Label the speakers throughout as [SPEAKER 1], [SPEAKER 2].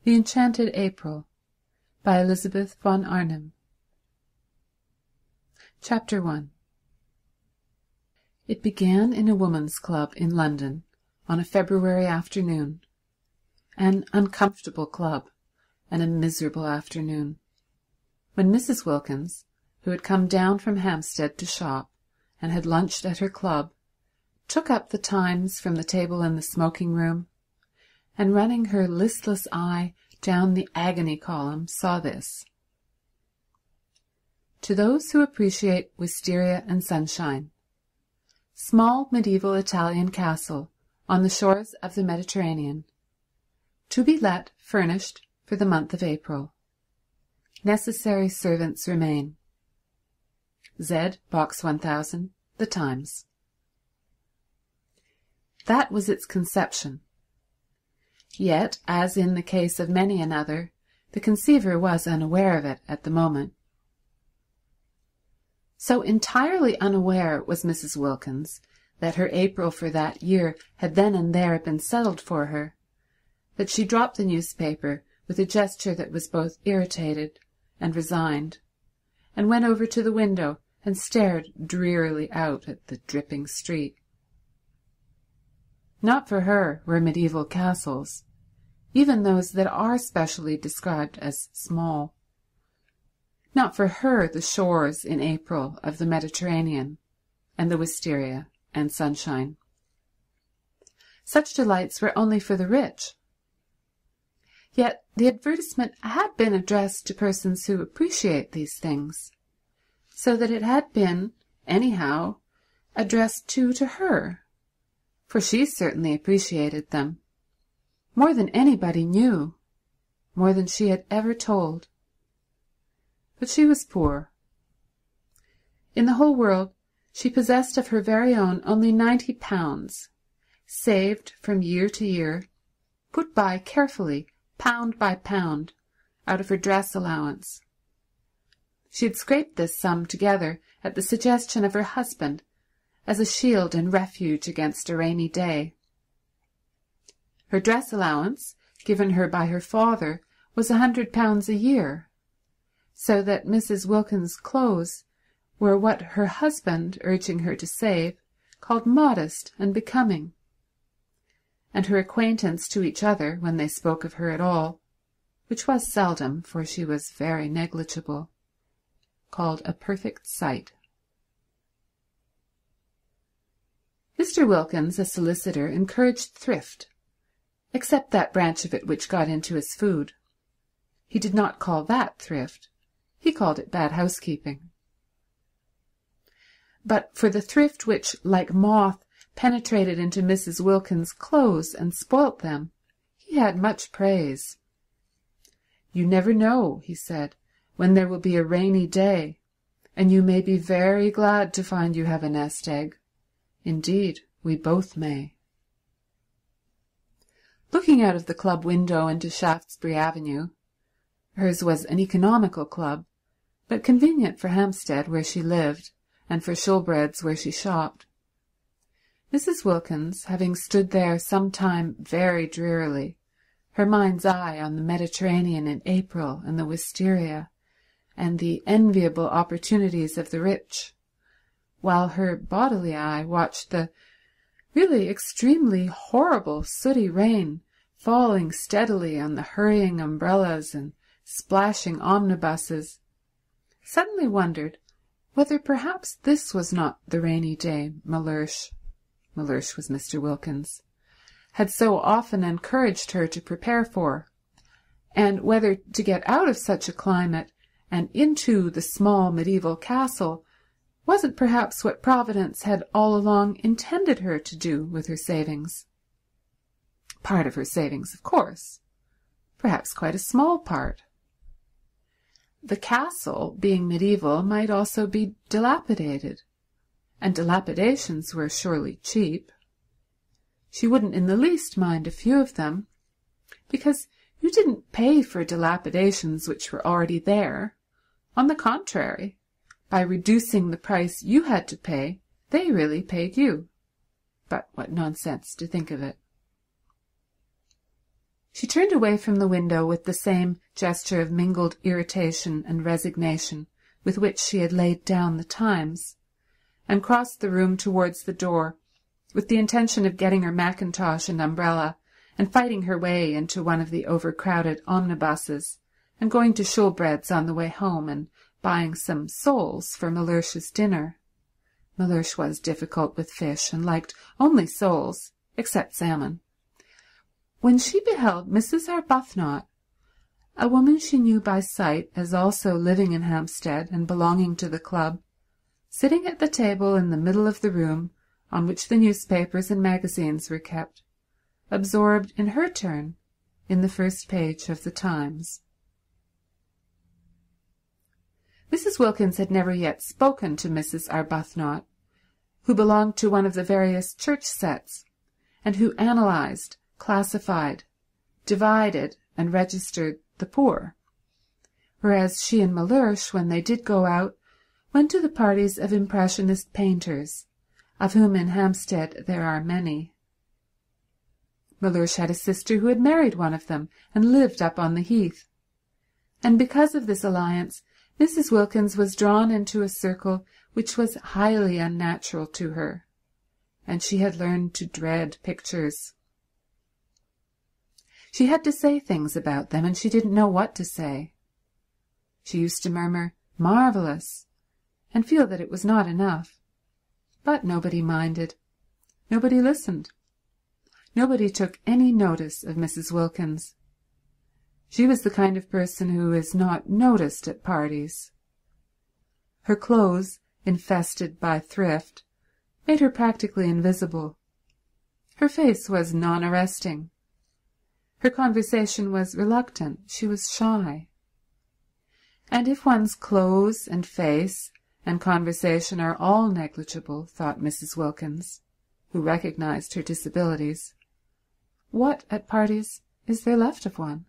[SPEAKER 1] The Enchanted April by Elizabeth von Arnim. Chapter 1. It began in a woman's club in London on a February afternoon, an uncomfortable club and a miserable afternoon, when Mrs. Wilkins, who had come down from Hampstead to shop and had lunched at her club, took up the Times from the table in the smoking-room, and running her listless eye down the agony column saw this: To those who appreciate wisteria and sunshine, small medieval Italian castle on the shores of the Mediterranean, to be let furnished for the month of April. Necessary servants remain. Z. Box 1000, The Times. That was its conception. Yet, as in the case of many another, the conceiver was unaware of it at the moment. So entirely unaware was Mrs. Wilkins that her April for that year had then and there been settled for her, that she dropped the newspaper with a gesture that was both irritated and resigned, and went over to the window and stared drearily out at the dripping street. Not for her were medieval castles, even those that are specially described as small. Not for her the shores in April of the Mediterranean, and the wisteria and sunshine. Such delights were only for the rich. Yet the advertisement had been addressed to persons who appreciate these things, so that it had been, anyhow, addressed too to her, for she certainly appreciated them, more than anybody knew, more than she had ever told. But she was poor. In the whole world she possessed of her very own only £90, saved from year to year, put by carefully, pound by pound, out of her dress allowance. She had scraped this sum together at the suggestion of her husband as a shield and refuge against a rainy day. Her dress allowance, given her by her father, was £100 a year, so that Mrs. Wilkins' clothes were what her husband, urging her to save, called modest and becoming, and her acquaintance to each other, when they spoke of her at all, which was seldom, for she was very negligible, called a perfect sight. Mr. Wilkins, a solicitor, encouraged thrift, except that branch of it which got into his food. He did not call that thrift. He called it bad housekeeping. But for the thrift which, like moth, penetrated into Mrs. Wilkins' clothes and spoilt them, he had much praise. You never know, he said, when there will be a rainy day, and you may be very glad to find you have a nest egg. Indeed, we both may. Looking out of the club window into Shaftesbury Avenue, hers was an economical club, but convenient for Hampstead, where she lived, and for Shoolbred's, where she shopped. Mrs. Wilkins, having stood there some time very drearily, her mind's eye on the Mediterranean in April and the wisteria, and the enviable opportunities of the rich, while her bodily eye watched the really extremely horrible sooty rain falling steadily on the hurrying umbrellas and splashing omnibuses, suddenly wondered whether perhaps this was not the rainy day Mellersh was Mr. Wilkins, had so often encouraged her to prepare for, and whether to get out of such a climate and into the small medieval castle wasn't perhaps what Providence had all along intended her to do with her savings. Part of her savings, of course, perhaps quite a small part. The castle, being medieval, might also be dilapidated, and dilapidations were surely cheap. She wouldn't in the least mind a few of them, because you didn't pay for dilapidations which were already there. On the contrary, by reducing the price you had to pay, they really paid you. But what nonsense to think of it. She turned away from the window with the same gesture of mingled irritation and resignation with which she had laid down the Times, and crossed the room towards the door with the intention of getting her mackintosh and umbrella and fighting her way into one of the overcrowded omnibuses and going to Shoolbred's on the way home and buying some soles for Mellersh's dinner. Mellersh was difficult with fish and liked only soles, except salmon, when she beheld Mrs. Arbuthnot, a woman she knew by sight as also living in Hampstead and belonging to the club, sitting at the table in the middle of the room on which the newspapers and magazines were kept, absorbed in her turn in the first page of the Times. Mrs. Wilkins had never yet spoken to Mrs. Arbuthnot, who belonged to one of the various church sets, and who analysed, classified, divided, and registered the poor, whereas she and Mellersh, when they did go out, went to the parties of impressionist painters, of whom in Hampstead there are many. Mellersh had a sister who had married one of them and lived up on the heath, and because of this alliance Mrs. Wilkins was drawn into a circle which was highly unnatural to her, and she had learned to dread pictures. She had to say things about them, and she didn't know what to say. She used to murmur, "Marvellous," and feel that it was not enough. But nobody minded. Nobody listened. Nobody took any notice of Mrs. Wilkins. She was the kind of person who is not noticed at parties. Her clothes, infested by thrift, made her practically invisible. Her face was non-arresting. Her conversation was reluctant. She was shy. And if one's clothes and face and conversation are all negligible, thought Mrs. Wilkins, who recognized her disabilities, what at parties is there left of one?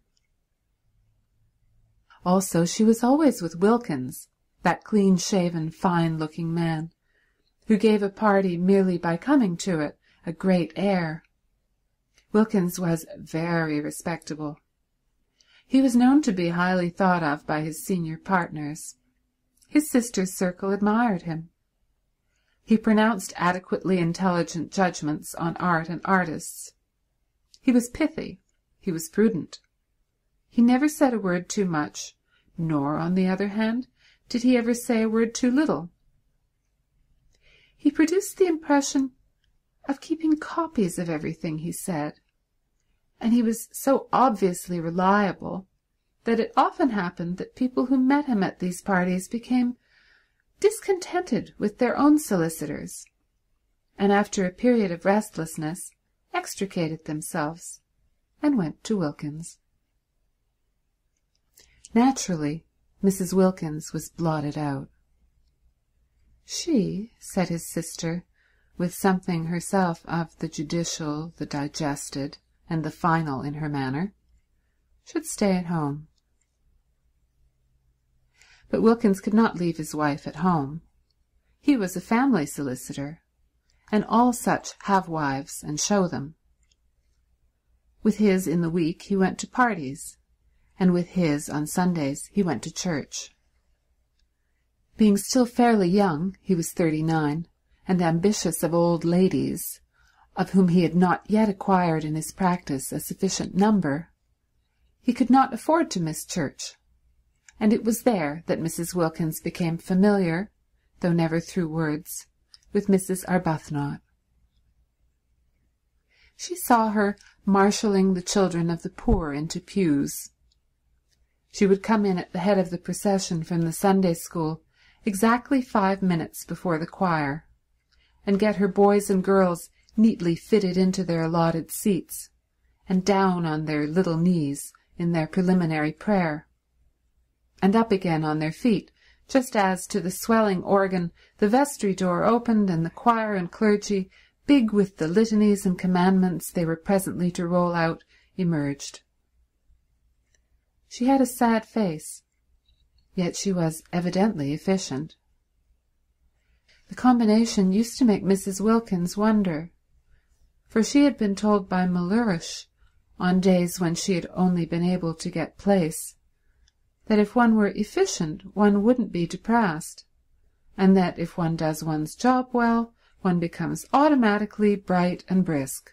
[SPEAKER 1] Also, she was always with Wilkins, that clean-shaven, fine-looking man, who gave a party merely by coming to it a great air. Wilkins was very respectable. He was known to be highly thought of by his senior partners. His sister's circle admired him. He pronounced adequately intelligent judgments on art and artists. He was pithy. He was prudent. He never said a word too much, nor, on the other hand, did he ever say a word too little. He produced the impression of keeping copies of everything he said, and he was so obviously reliable that it often happened that people who met him at these parties became discontented with their own solicitors, and after a period of restlessness extricated themselves and went to Wilkins. Naturally, Mrs. Wilkins was blotted out. She, said his sister, with something herself of the judicial, the digested, and the final in her manner, should stay at home. But Wilkins could not leave his wife at home. He was a family solicitor, and all such have wives and show them. With his in the week he went to parties, and with his on Sundays he went to church. Being still fairly young, he was 39, and ambitious of old ladies, of whom he had not yet acquired in his practice a sufficient number, he could not afford to miss church, and it was there that Mrs. Wilkins became familiar, though never through words, with Mrs. Arbuthnot. She saw her marshalling the children of the poor into pews. She would come in at the head of the procession from the Sunday school exactly 5 minutes before the choir, and get her boys and girls neatly fitted into their allotted seats, and down on their little knees in their preliminary prayer, and up again on their feet, just as to the swelling organ the vestry door opened and the choir and clergy, big with the litanies and commandments they were presently to roll out, emerged. She had a sad face, yet she was evidently efficient. The combination used to make Mrs. Wilkins wonder, for she had been told by Mellersh on days when she had only been able to get place, that if one were efficient one wouldn't be depressed, and that if one does one's job well, one becomes automatically bright and brisk.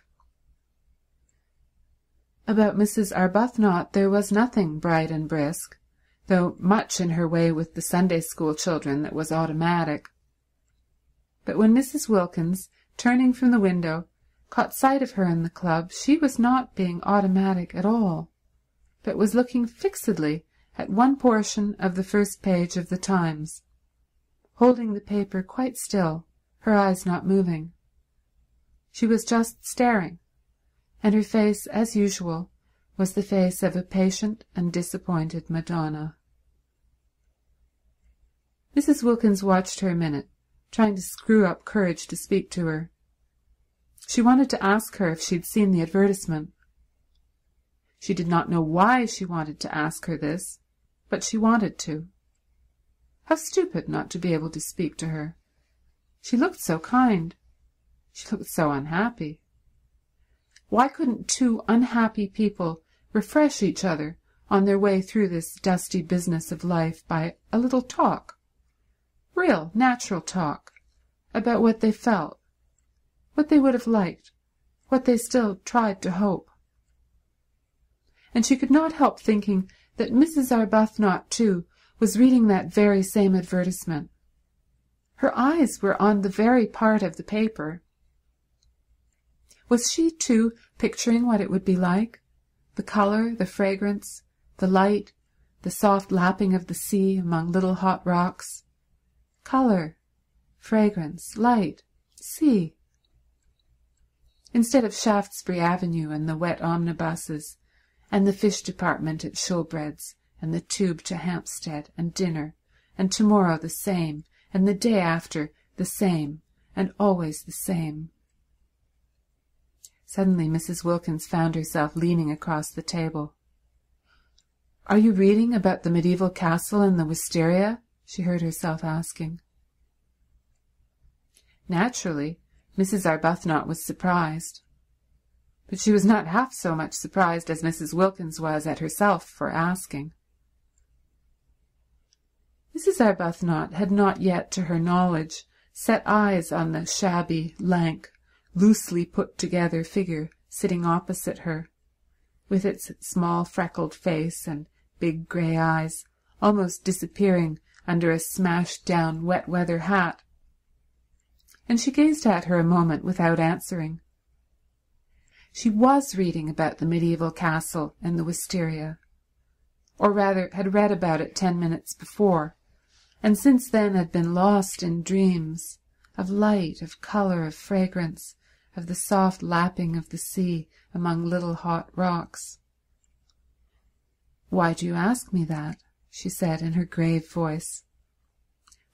[SPEAKER 1] About Mrs. Arbuthnot there was nothing bright and brisk, though much in her way with the Sunday school children that was automatic. But when Mrs. Wilkins, turning from the window, caught sight of her in the club, she was not being automatic at all, but was looking fixedly at one portion of the first page of the Times, holding the paper quite still, her eyes not moving. She was just staring, and her face, as usual, was the face of a patient and disappointed Madonna. Mrs. Wilkins watched her a minute, trying to screw up courage to speak to her. She wanted to ask her if she'd seen the advertisement. She did not know why she wanted to ask her this, but she wanted to. How stupid not to be able to speak to her. She looked so kind. She looked so unhappy. Why couldn't two unhappy people refresh each other on their way through this dusty business of life by a little talk, real, natural talk, about what they felt, what they would have liked, what they still tried to hope? And she could not help thinking that Mrs. Arbuthnot, too, was reading that very same advertisement. Her eyes were on the very part of the paper. Was she, too, picturing what it would be like? The colour, the fragrance, the light, the soft lapping of the sea among little hot rocks. Colour, fragrance, light, sea. Instead of Shaftesbury Avenue and the wet omnibuses, and the fish department at Shoolbred's, and the tube to Hampstead, and dinner, and tomorrow the same, and the day after the same, and always the same. Suddenly Mrs. Wilkins found herself leaning across the table. "Are you reading about the medieval castle and the wisteria?" she heard herself asking. Naturally, Mrs. Arbuthnot was surprised, but she was not half so much surprised as Mrs. Wilkins was at herself for asking. Mrs. Arbuthnot had not yet, to her knowledge, set eyes on the shabby, lank, loosely put-together figure sitting opposite her, with its small freckled face and big grey eyes almost disappearing under a smashed-down wet-weather hat. And she gazed at her a moment without answering. She was reading about the medieval castle and the wisteria, or rather had read about it 10 minutes before, and since then had been lost in dreams of light, of colour, of fragrance, of the soft lapping of the sea among little hot rocks. "Why do you ask me that?" she said in her grave voice,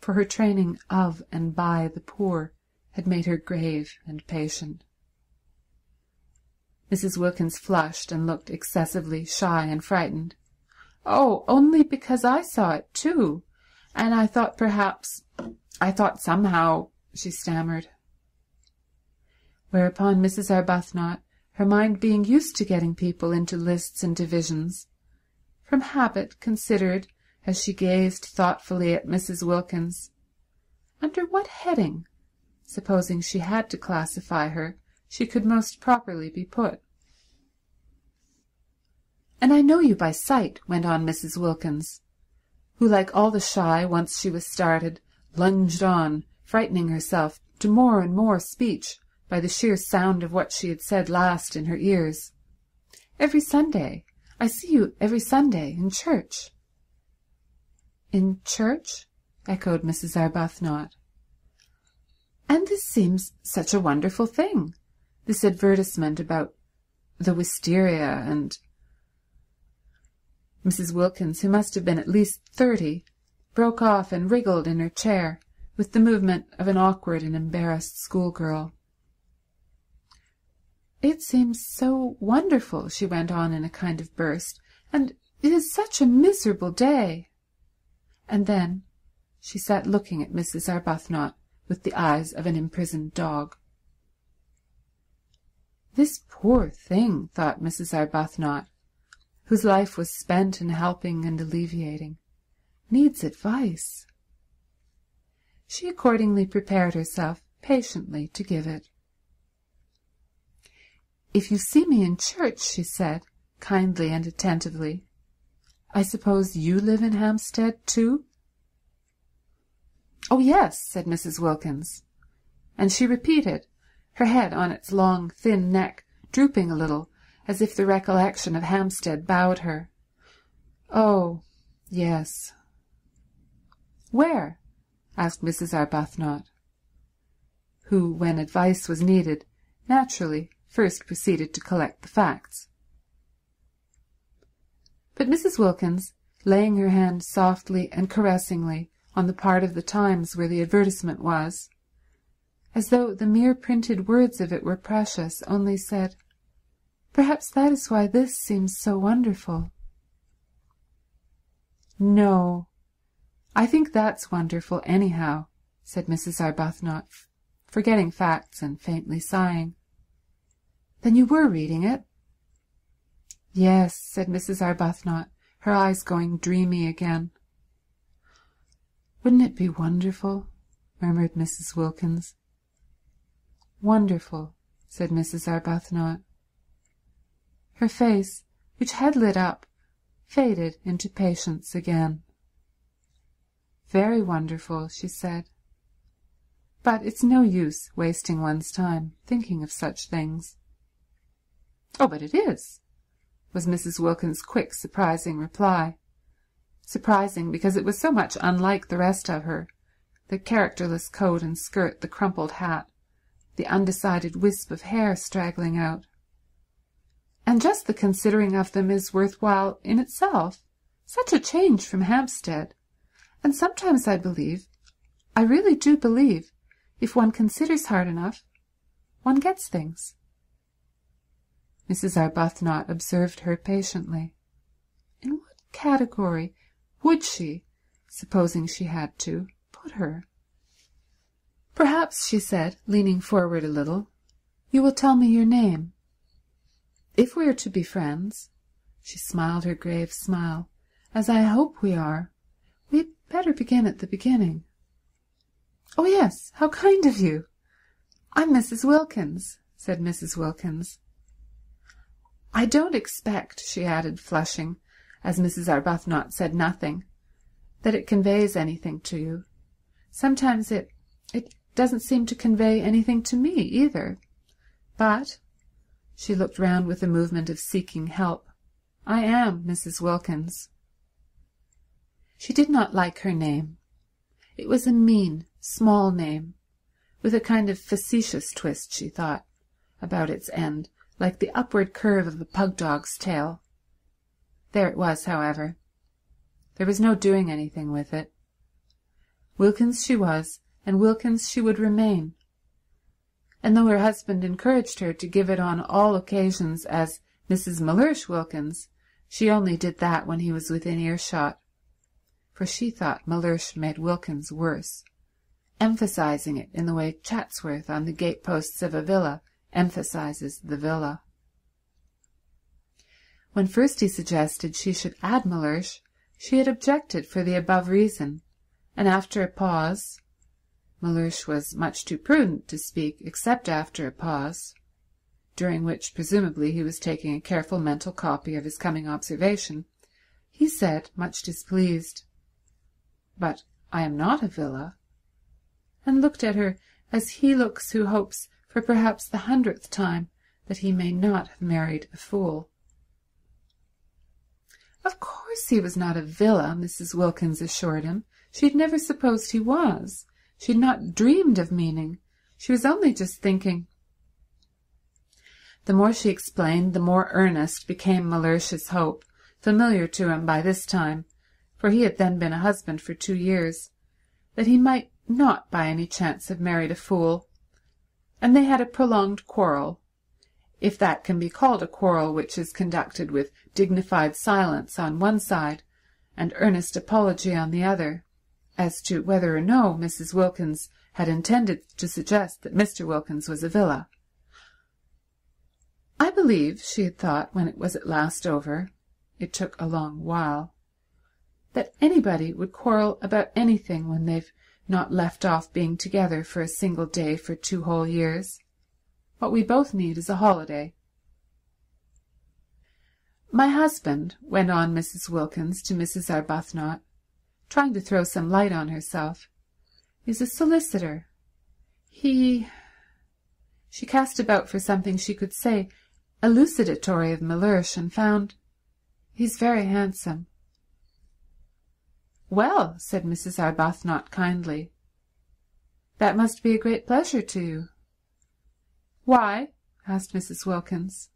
[SPEAKER 1] for her training of and by the poor had made her grave and patient. Mrs. Wilkins flushed and looked excessively shy and frightened. "Oh, only because I saw it too, and I thought somehow," she stammered. Whereupon Mrs. Arbuthnot, her mind being used to getting people into lists and divisions, from habit considered, as she gazed thoughtfully at Mrs. Wilkins, under what heading, supposing she had to classify her, she could most properly be put. "And I know you by sight," went on Mrs. Wilkins, who, like all the shy, once she was started, lunged on, frightening herself to more and more speech by the sheer sound of what she had said last in her ears. "Every Sunday. I see you every Sunday in church." "In church?" echoed Mrs. Arbuthnot. "And this seems such a wonderful thing, this advertisement about the wisteria and—" Mrs. Wilkins, who must have been at least 30, broke off and wriggled in her chair with the movement of an awkward and embarrassed schoolgirl. "It seems so wonderful," she went on in a kind of burst, "and it is such a miserable day." And then she sat looking at Mrs. Arbuthnot with the eyes of an imprisoned dog. This poor thing, thought Mrs. Arbuthnot, whose life was spent in helping and alleviating, needs advice. She accordingly prepared herself patiently to give it. "If you see me in church," she said, kindly and attentively, "I suppose you live in Hampstead too?" "Oh, yes," said Mrs. Wilkins, and she repeated, her head on its long, thin neck drooping a little, as if the recollection of Hampstead bowed her. "Oh, yes." "Where?" asked Mrs. Arbuthnot, who, when advice was needed, naturally first proceeded to collect the facts. But Mrs. Wilkins, laying her hand softly and caressingly on the part of the Times where the advertisement was, as though the mere printed words of it were precious, only said, "Perhaps that is why this seems so wonderful." "No, I think that's wonderful anyhow," said Mrs. Arbuthnot, forgetting facts and faintly sighing. "Then you were reading it?" "Yes," said Mrs. Arbuthnot, her eyes going dreamy again. "Wouldn't it be wonderful?" murmured Mrs. Wilkins. "Wonderful," said Mrs. Arbuthnot. Her face, which had lit up, faded into patience again. "Very wonderful," she said. "But it's no use wasting one's time thinking of such things." "Oh, but it is," was Mrs. Wilkins' quick, surprising reply. Surprising because it was so much unlike the rest of her, the characterless coat and skirt, the crumpled hat, the undecided wisp of hair straggling out. "And just the considering of them is worthwhile in itself. Such a change from Hampstead. And sometimes I really do believe, if one considers hard enough, one gets things." Mrs. Arbuthnot observed her patiently. In what category would she, supposing she had to, put her? "Perhaps," she said, leaning forward a little, "you will tell me your name. If we are to be friends," she smiled her grave smile, "as I hope we are, we'd better begin at the beginning." "Oh, yes, how kind of you. I'm Mrs. Wilkins," said Mrs. Wilkins. "I don't expect," she added, flushing, as Mrs. Arbuthnot said nothing, "that it conveys anything to you. Sometimes it doesn't seem to convey anything to me either. But," she looked round with a movement of seeking help, "I am Mrs. Wilkins." She did not like her name. It was a mean, small name, with a kind of facetious twist, she thought, about its end, like the upward curve of a pug-dog's tail. There it was, however. There was no doing anything with it. Wilkins she was, and Wilkins she would remain. And though her husband encouraged her to give it on all occasions as Mrs. Mellersh Wilkins, she only did that when he was within earshot, for she thought Mellersh made Wilkins worse, emphasizing it in the way Chatsworth on the gateposts of a villa emphasizes the villa. When first he suggested she should add Mellersh, she had objected for the above reason, and after a pause— Mellersh was much too prudent to speak except after a pause, during which presumably he was taking a careful mental copy of his coming observation, he said, much displeased, "But I am not a villa," and looked at her as he looks who hopes for perhaps the 100th time that he may not have married a fool. Of course he was not a villa, Mrs. Wilkins assured him. She had never supposed he was. She had not dreamed of meaning. She was only just thinking. The more she explained, the more earnest became Mellersh's hope, familiar to him by this time, for he had then been a husband for 2 years, that he might not by any chance have married a fool. And they had a prolonged quarrel, if that can be called a quarrel which is conducted with dignified silence on one side and earnest apology on the other, as to whether or no Mrs. Wilkins had intended to suggest that Mr. Wilkins was a villa. I believe, she had thought when it was at last over, it took a long while, that anybody would quarrel about anything when they've not left off being together for a single day for 2 whole years. What we both need is a holiday. My husband, went on Mrs. Wilkins to Mrs. Arbuthnot, trying to throw some light on herself, is a solicitor. She cast about for something she could say elucidatory of Mellersh, and found he's very handsome. Well, said Mrs. Arbuthnot kindly, that must be a great pleasure to you. Why? Asked Mrs. Wilkins.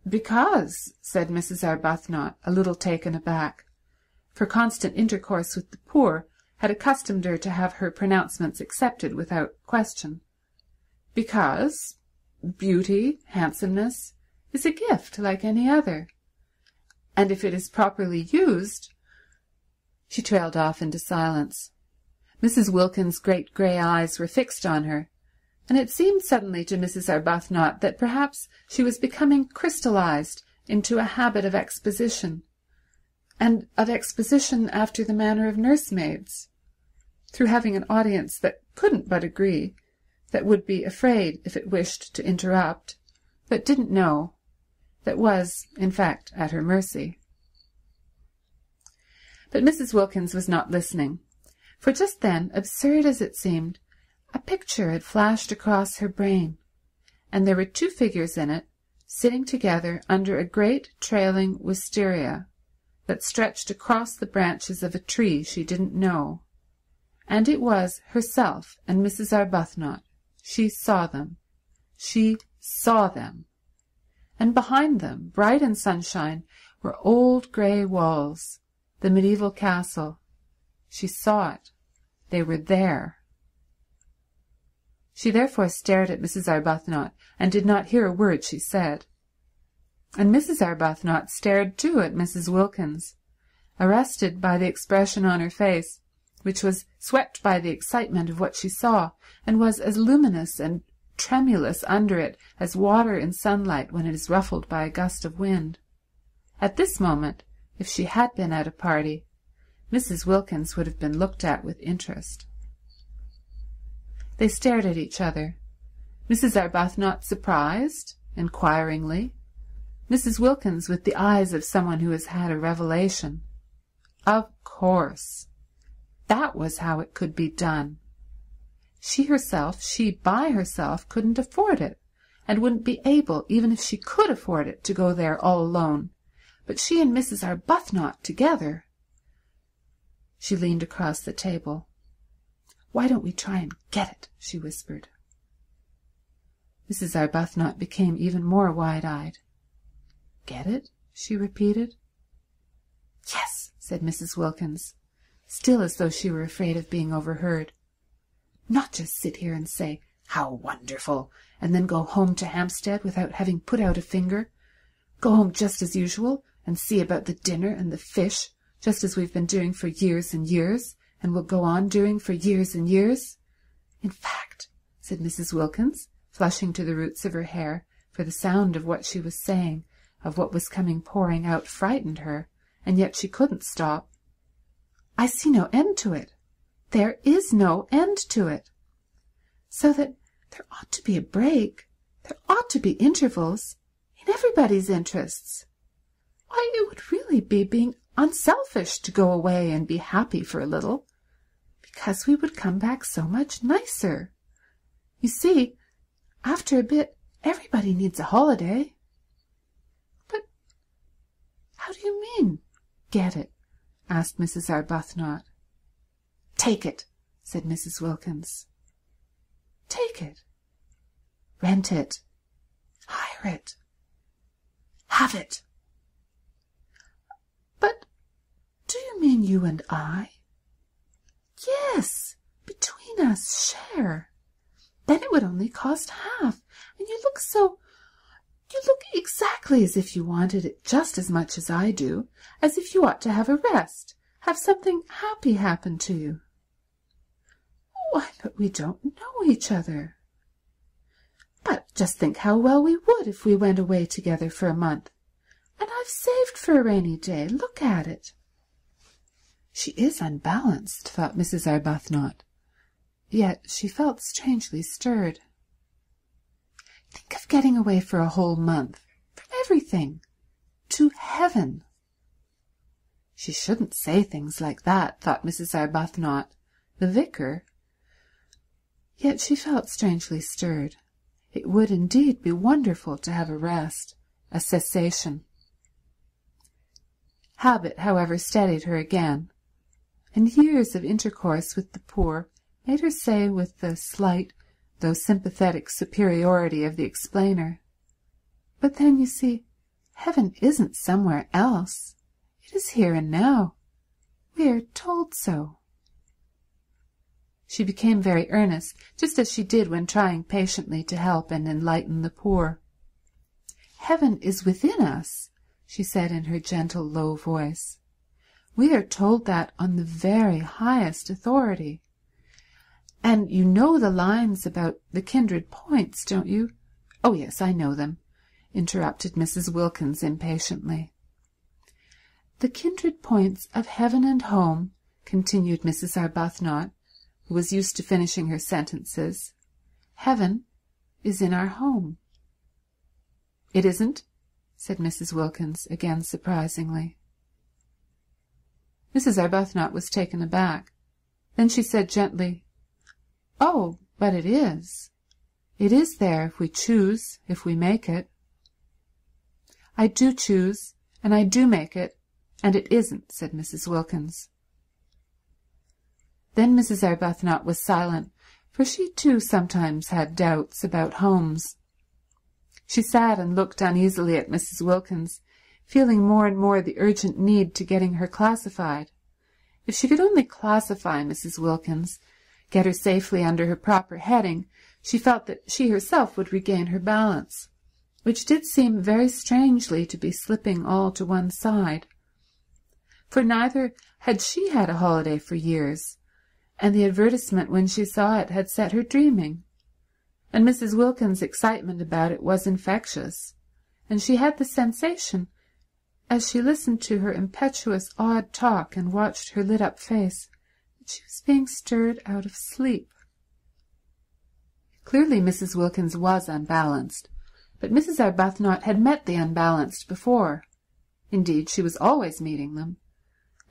[SPEAKER 1] Because, said Mrs. Arbuthnot, a little taken aback, for constant intercourse with the poor had accustomed her to have her pronouncements accepted without question. Because beauty, handsomeness, is a gift like any other, and if it is properly used— She trailed off into silence. Mrs. Wilkins' great grey eyes were fixed on her, and it seemed suddenly to Mrs. Arbuthnot that perhaps she was becoming crystallized into a habit of exposition, and of exposition after the manner of nursemaids, through having an audience that couldn't but agree, that would be afraid if it wished to interrupt, that didn't know, that was, in fact, at her mercy. But Mrs. Wilkins was not listening, for just then, absurd as it seemed, a picture had flashed across her brain, and there were 2 figures in it, sitting together under a great trailing wisteria that stretched across the branches of a tree she didn't know, and it was herself and Mrs. Arbuthnot. She saw them. She saw them. And behind them, bright in sunshine, were old grey walls, the medieval castle. She saw it. They were there. She therefore stared at Mrs. Arbuthnot and did not hear a word she said. And Mrs. Arbuthnot stared too at Mrs. Wilkins, arrested by the expression on her face, which was swept by the excitement of what she saw, and was as luminous and tremulous under it as water in sunlight when it is ruffled by a gust of wind. At this moment, if she had been at a party, Mrs. Wilkins would have been looked at with interest. They stared at each other, Mrs. Arbuthnot surprised, inquiringly, Mrs. Wilkins with the eyes of someone who has had a revelation. Of course. That was how it could be done. She herself, she by herself, couldn't afford it, and wouldn't be able, even if she could afford it, to go there all alone. But she and Mrs. Arbuthnot together— She leaned across the table. "Why don't we try and get it?" she whispered. Mrs. Arbuthnot became even more wide-eyed. "Get it?" she repeated. "Yes," said Mrs. Wilkins, still as though she were afraid of being overheard. "Not just sit here and say, 'How wonderful,' and then go home to Hampstead without having put out a finger. Go home just as usual and see about the dinner and the fish, just as we've been doing for years and years, and will go on doing for years and years. In fact," said Mrs. Wilkins, flushing to the roots of her hair, for the sound of what she was saying, of what was coming pouring out, frightened her, and yet she couldn't stop, "I see no end to it. There is no end to it. So that there ought to be a break. There ought to be intervals, in everybody's interests. Why, it would really be being unselfish to go away and be happy for a little, because we would come back so much nicer. You see, after a bit, everybody needs a holiday." "But how do you mean, get it?" asked Mrs. Arbuthnot. "Take it," said Mrs. Wilkins. "Take it." "Rent it." "Hire it." "Have it." "But do you mean you and I?" "Yes, between us, share. Then it would only cost half, and you look exactly as if you wanted it just as much as I do, as if you ought to have a rest, have something happy happen to you." "Why, but we don't know each other." But just think how well we would if we went away together for a month. And I've saved for a rainy day. Look at it. She is unbalanced, thought Mrs. Arbuthnot. Yet she felt strangely stirred. Think of getting away for a whole month, from everything, to heaven. She shouldn't say things like that, thought Mrs. Arbuthnot. The vicar. Yet she felt strangely stirred. It would indeed be wonderful to have a rest, a cessation. Habit, however, steadied her again, and years of intercourse with the poor made her say with the slight, though sympathetic superiority of the explainer, "But then, you see, heaven isn't somewhere else. It is here and now. We are told so." She became very earnest, just as she did when trying patiently to help and enlighten the poor. "Heaven is within us," she said in her gentle, low voice. "We are told that on the very highest authority. And you know the lines about the kindred points, don't you?" "Oh, yes, I know them," interrupted Mrs. Wilkins impatiently. "The kindred points of heaven and home," continued Mrs. Arbuthnot, who was used to finishing her sentences. "Heaven is in our home." "It isn't?" said Mrs. Wilkins, again surprisingly. Mrs. Arbuthnot was taken aback. Then she said gently, "Oh, but it is. It is there if we choose, if we make it." "I do choose, and I do make it, and it isn't," said Mrs. Wilkins. Then Mrs. Arbuthnot was silent, for she too sometimes had doubts about homes. She sat and looked uneasily at Mrs. Wilkins, feeling more and more the urgent need to getting her classified. If she could only classify Mrs. Wilkins, get her safely under her proper heading, she felt that she herself would regain her balance, which did seem very strangely to be slipping all to one side. For neither had she had a holiday for years, and the advertisement when she saw it had set her dreaming, and Mrs. Wilkins' excitement about it was infectious, and she had the sensation, as she listened to her impetuous, odd talk and watched her lit-up face, that she was being stirred out of sleep. Clearly Mrs. Wilkins was unbalanced, but Mrs. Arbuthnot had met the unbalanced before. Indeed, she was always meeting them,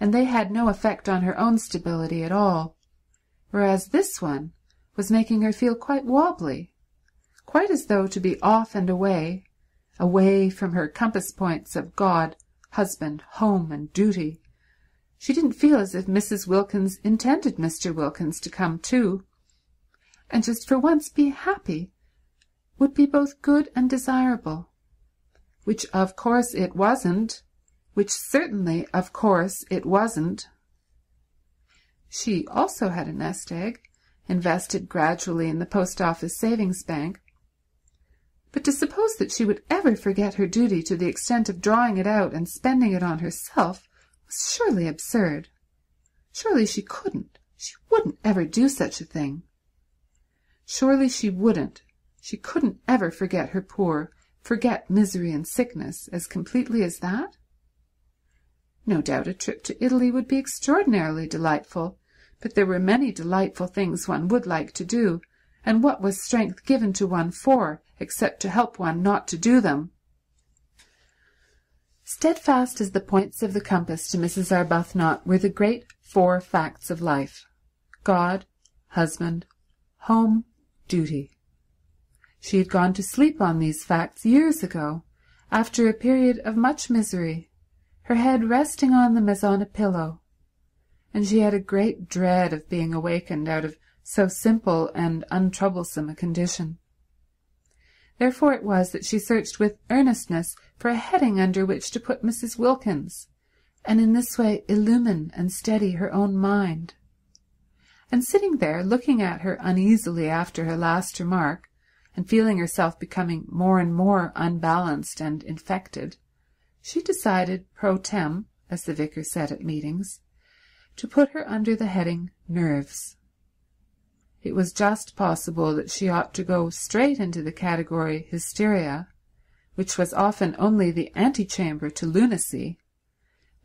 [SPEAKER 1] and they had no effect on her own stability at all, whereas this one was making her feel quite wobbly, quite as though to be off and away, away from her compass points of God, husband, home, and duty. She didn't feel as if Mrs. Wilkins intended Mr. Wilkins to come too, and just for once be happy would be both good and desirable, which of course it wasn't, which certainly of course it wasn't. She also had a nest egg, invested gradually in the post office savings bank, but to suppose that she would ever forget her duty to the extent of drawing it out and spending it on herself was surely absurd. Surely she couldn't, she wouldn't ever do such a thing. Surely she wouldn't, she couldn't ever forget her poor, forget misery and sickness as completely as that? No doubt a trip to Italy would be extraordinarily delightful, but there were many delightful things one would like to do, and what was strength given to one for, except to help one not to do them? Steadfast as the points of the compass to Mrs. Arbuthnot were the great 4 facts of life: God, husband, home, duty. She had gone to sleep on these facts years ago, after a period of much misery, her head resting on them as on a pillow, and she had a great dread of being awakened out of so simple and untroublesome a condition. Therefore it was that she searched with earnestness for a heading under which to put Mrs. Wilkins, and in this way illumine and steady her own mind. And sitting there, looking at her uneasily after her last remark, and feeling herself becoming more and more unbalanced and infected, she decided pro tem, as the vicar said at meetings, to put her under the heading Nerves. it was just possible that she ought to go straight into the category hysteria, which was often only the antechamber to lunacy,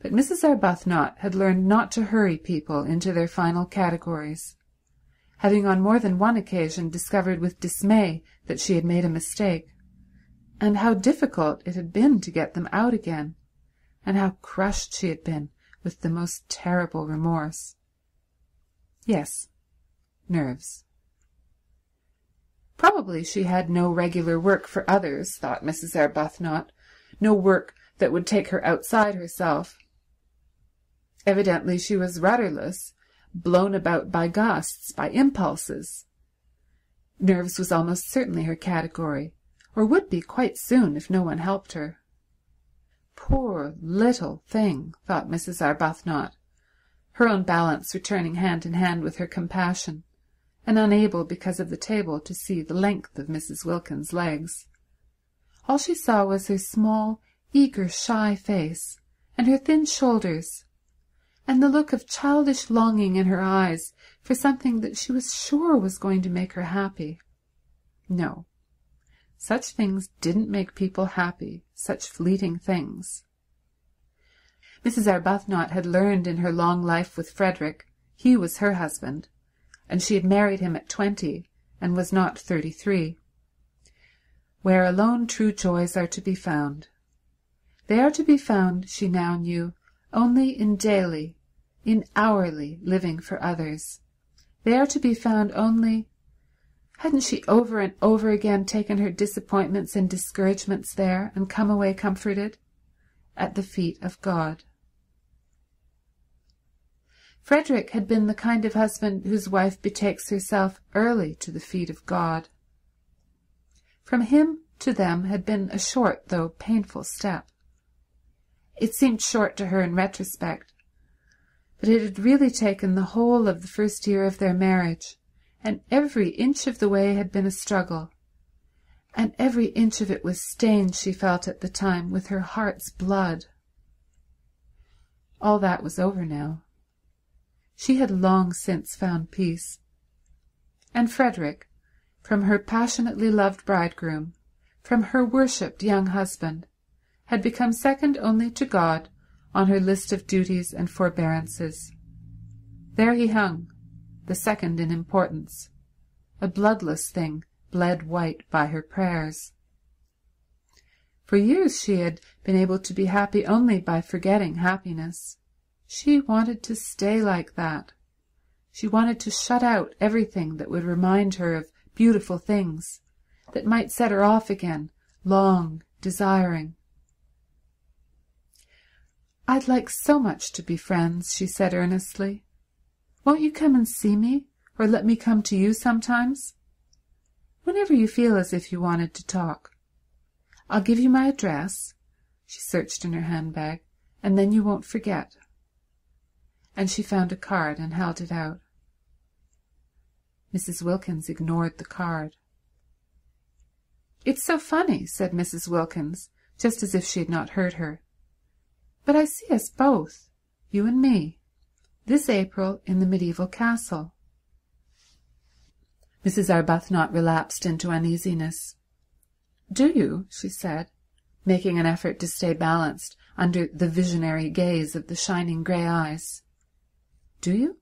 [SPEAKER 1] but Mrs. Arbuthnot had learned not to hurry people into their final categories, having on more than one occasion discovered with dismay that she had made a mistake, and how difficult it had been to get them out again, and how crushed she had been with the most terrible remorse. Yes, nerves. Probably she had no regular work for others, thought Mrs. Arbuthnot, no work that would take her outside herself. Evidently she was rudderless, blown about by gusts, by impulses. Nerves was almost certainly her category, or would be quite soon if no one helped her. Poor little thing, thought Mrs. Arbuthnot, her own balance returning hand in hand with her compassion, and unable because of the table to see the length of Mrs. Wilkins's legs. All she saw was her small, eager, shy face, and her thin shoulders, and the look of childish longing in her eyes for something that she was sure was going to make her happy. No, such things didn't make people happy, such fleeting things. Mrs. Arbuthnot had learned in her long life with Frederick, he was her husband, and she had married him at 20 and was not 33, where alone true joys are to be found. They are to be found, she now knew, only in daily, in hourly living for others. They are to be found only— hadn't she over and over again taken her disappointments and discouragements there and come away comforted? At the feet of God. Frederick had been the kind of husband whose wife betakes herself early to the feet of God. From him to them had been a short, though painful, step. It seemed short to her in retrospect, but it had really taken the whole of the first year of their marriage, and every inch of the way had been a struggle, and every inch of it was stained, she felt at the time, with her heart's blood. All that was over now. She had long since found peace. And Frederick, from her passionately loved bridegroom, from her worshipped young husband, had become second only to God on her list of duties and forbearances. There he hung, the second in importance, a bloodless thing bled white by her prayers. For years she had been able to be happy only by forgetting happiness. She wanted to stay like that. She wanted to shut out everything that would remind her of beautiful things, that might set her off again, long, desiring. "I'd like so much to be friends," she said earnestly. "Won't you come and see me, or let me come to you sometimes? Whenever you feel as if you wanted to talk. I'll give you my address," she searched in her handbag, "and then you won't forget." And she found a card and held it out. Mrs. Wilkins ignored the card. "It's so funny," said Mrs. Wilkins, just as if she had not heard her. "But I see us both, you and me, this April in the medieval castle." Mrs. Arbuthnot relapsed into uneasiness. "Do you?" she said, making an effort to stay balanced under the visionary gaze of the shining grey eyes. "Do you?"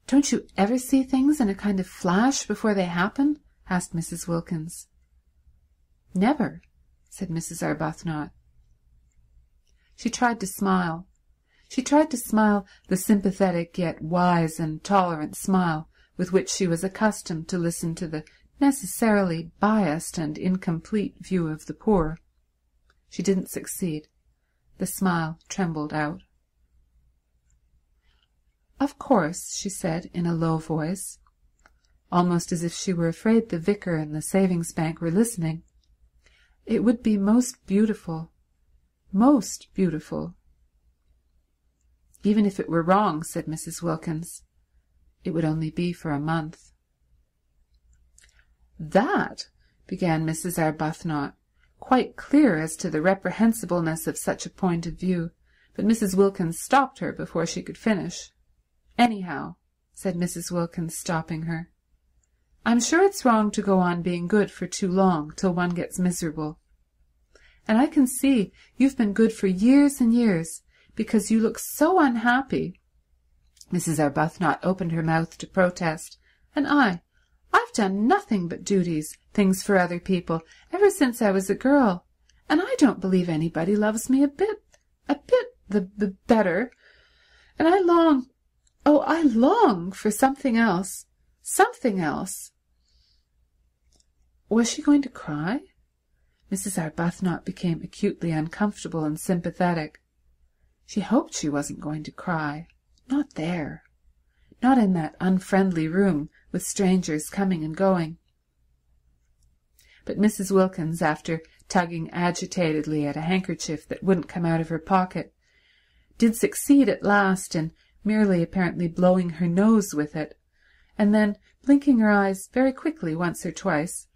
[SPEAKER 1] "Don't you ever see things in a kind of flash before they happen?" asked Mrs. Wilkins. "Never," said Mrs. Arbuthnot. She tried to smile. She tried to smile the sympathetic yet wise and tolerant smile with which she was accustomed to listen to the necessarily biased and incomplete view of the poor. She didn't succeed. The smile trembled out. "Of course," she said in a low voice, almost as if she were afraid the vicar and the savings bank were listening, "it would be most beautiful, most beautiful." "Even if it were wrong," said Mrs. Wilkins, "it would only be for a month." "That," began Mrs. Arbuthnot, quite clear as to the reprehensibleness of such a point of view, but Mrs. Wilkins stopped her before she could finish. "Anyhow," said Mrs. Wilkins, stopping her. "I'm sure it's wrong to go on being good for too long till one gets miserable. And I can see you've been good for years and years, because you look so unhappy." Mrs. Arbuthnot opened her mouth to protest. "And I've done nothing but duties, things for other people, ever since I was a girl, and I don't believe anybody loves me a bit the better. And I long for something else. Was she going to cry? Mrs. Arbuthnot became acutely uncomfortable and sympathetic. She hoped she wasn't going to cry. Not there. Not in that unfriendly room with strangers coming and going. But Mrs. Wilkins, after tugging agitatedly at a handkerchief that wouldn't come out of her pocket, did succeed at last in merely apparently blowing her nose with it, and then, blinking her eyes very quickly once or twice,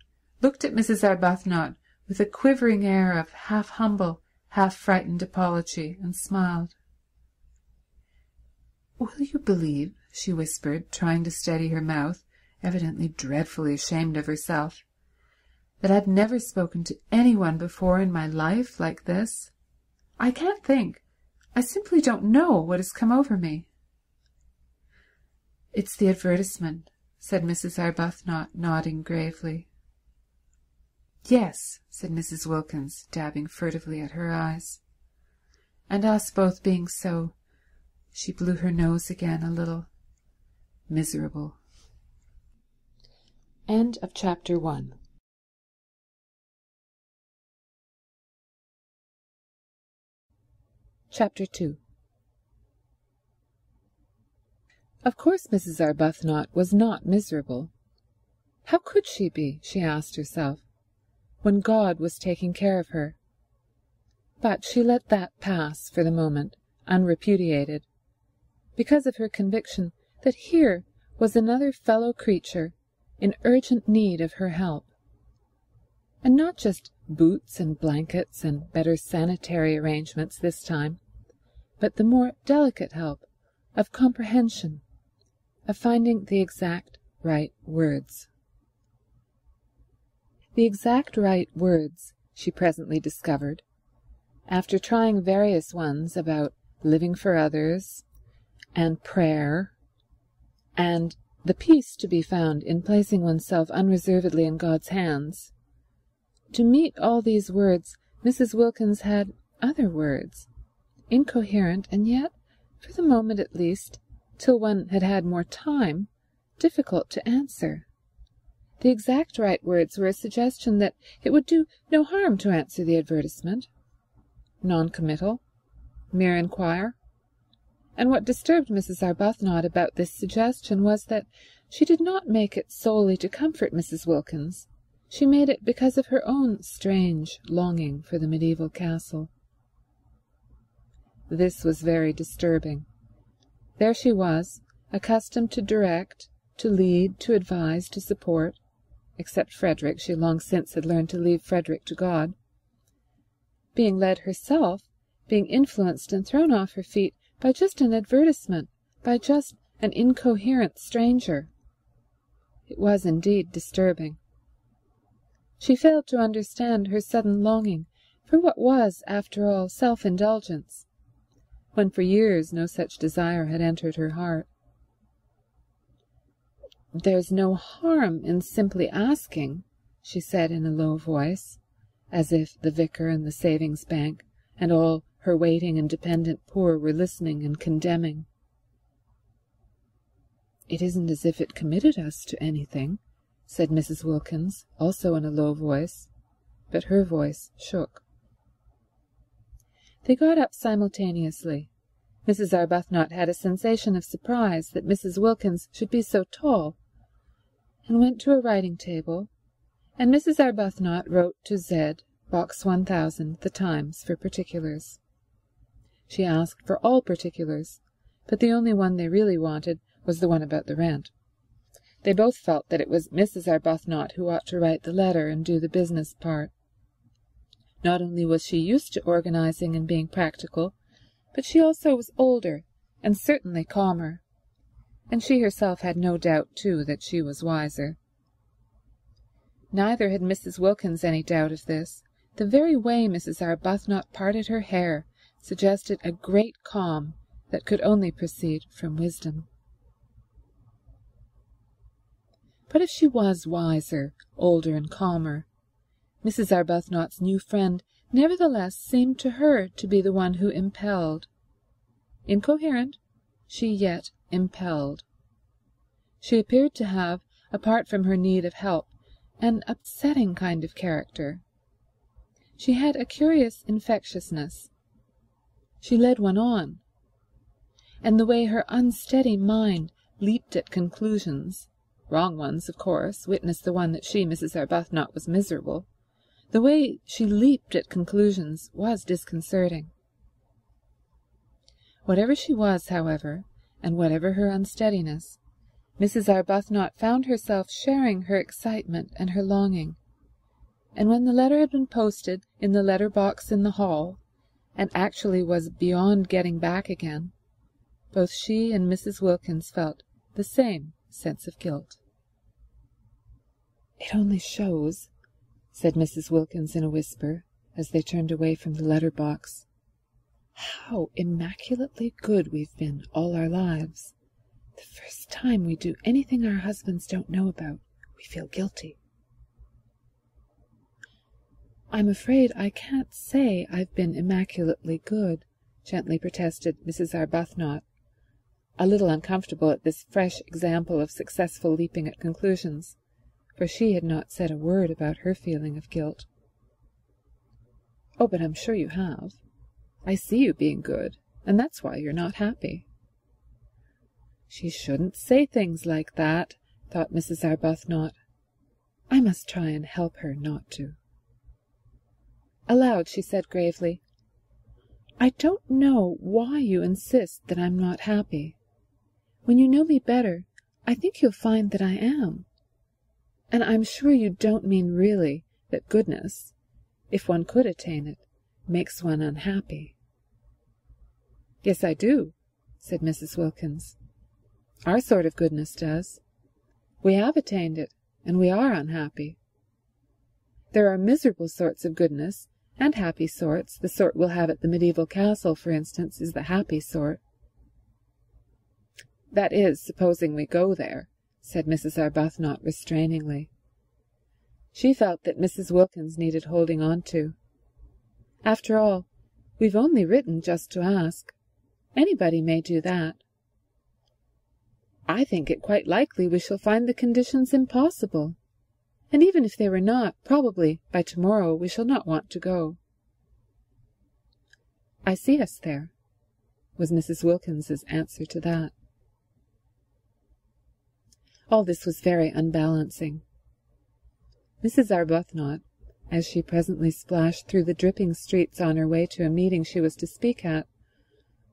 [SPEAKER 1] looked at Mrs. Arbuthnot with a quivering air of half-humble, half-frightened apology, and smiled. "Will you believe," she whispered, trying to steady her mouth, evidently dreadfully ashamed of herself, "that I've never spoken to anyone before in my life like this? I can't think. I simply don't know what has come over me." "It's the advertisement," said Mrs. Arbuthnot, nodding gravely. "Yes," said Mrs. Wilkins, dabbing furtively at her eyes. "And us both being so," she blew her nose again a little, "miserable." End of chapter 1. Chapter 2. Of course Mrs. Arbuthnot was not miserable. How could she be, she asked herself, when God was taking care of her? But she let that pass for the moment, unrepudiated, because of her conviction that here was another fellow creature in urgent need of her help. And not just boots and blankets and better sanitary arrangements this time, but the more delicate help of comprehension, of finding the exact right words. The exact right words, she presently discovered, after trying various ones about living for others, and prayer, and the peace to be found in placing oneself unreservedly in God's hands. To meet all these words, Mrs. Wilkins had other words, incoherent and yet, for the moment at least, till one had had more time, difficult to answer. The exact right words were a suggestion that it would do no harm to answer the advertisement, non-committal, mere inquire. And what disturbed Mrs. Arbuthnot about this suggestion was that she did not make it solely to comfort Mrs. Wilkins. She made it because of her own strange longing for the medieval castle. This was very disturbing. There she was, accustomed to direct, to lead, to advise, to support. Except Frederick, she long since had learned to leave Frederick to God. Being led herself, being influenced and thrown off her feet by just an advertisement, by just an incoherent stranger. It was indeed disturbing. She failed to understand her sudden longing for what was, after all, self-indulgence, when for years no such desire had entered her heart. "There's no harm in simply asking," she said in a low voice, as if the vicar and the savings bank and all her waiting and dependent poor were listening and condemning. "It isn't as if it committed us to anything," said Mrs. Wilkins, also in a low voice, but her voice shook. They got up simultaneously. Mrs. Arbuthnot had a sensation of surprise that Mrs. Wilkins should be so tall, and went to a writing-table, and Mrs. Arbuthnot wrote to Z, Box 1000, The Times, for particulars. She asked for all particulars, but the only one they really wanted was the one about the rent. They both felt that it was Mrs. Arbuthnot who ought to write the letter and do the business part. Not only was she used to organizing and being practical, but she also was older and certainly calmer. and she herself had no doubt, too, that she was wiser. Neither had Mrs. Wilkins any doubt of this. The very way Mrs. Arbuthnot parted her hair suggested a great calm that could only proceed from wisdom. But if she was wiser, older, and calmer, Mrs. Arbuthnot's new friend nevertheless seemed to her to be the one who impelled. Incoherent, she yet impelled. She appeared to have, apart from her need of help, an upsetting kind of character. She had a curious infectiousness. She led one on. And the way her unsteady mind leaped at conclusions, wrong ones, of course, witness the one that she, Mrs. Arbuthnot, was miserable, the way she leaped at conclusions was disconcerting. Whatever she was, however, and whatever her unsteadiness, Mrs. Arbuthnot found herself sharing her excitement and her longing, and when the letter had been posted in the letter box in the hall, and actually was beyond getting back again, both she and Mrs. Wilkins felt the same sense of guilt. "It only shows," said Mrs. Wilkins in a whisper, as they turned away from the letter box, "how immaculately good we've been all our lives. The first time we do anything our husbands don't know about, we feel guilty." "I'm afraid I can't say I've been immaculately good," gently protested Mrs. Arbuthnot, a little uncomfortable at this fresh example of successful leaping at conclusions, for she had not said a word about her feeling of guilt. "Oh, but I'm sure you have. I see you being good, and that's why you're not happy." She shouldn't say things like that, thought Mrs. Arbuthnot. I must try and help her not to. Aloud she said gravely, "I don't know why you insist that I'm not happy. When you know me better, I think you'll find that I am. And I'm sure you don't mean really that goodness, if one could attain it, makes one unhappy." "Yes, I do," said Mrs. Wilkins. "Our sort of goodness does. We have attained it, and we are unhappy. There are miserable sorts of goodness, and happy sorts. The sort we'll have at the medieval castle, for instance, is the happy sort." "That is, supposing we go there," said Mrs. Arbuthnot restrainingly. She felt that Mrs. Wilkins needed holding on to. "After all, we've only written just to ask. Anybody may do that." "I think it quite likely we shall find the conditions impossible. And even if they were not, probably by tomorrow we shall not want to go." "I see us there," was Mrs. Wilkins's answer to that. All this was very unbalancing. Mrs. Arbuthnot, as she presently splashed through the dripping streets on her way to a meeting she was to speak at,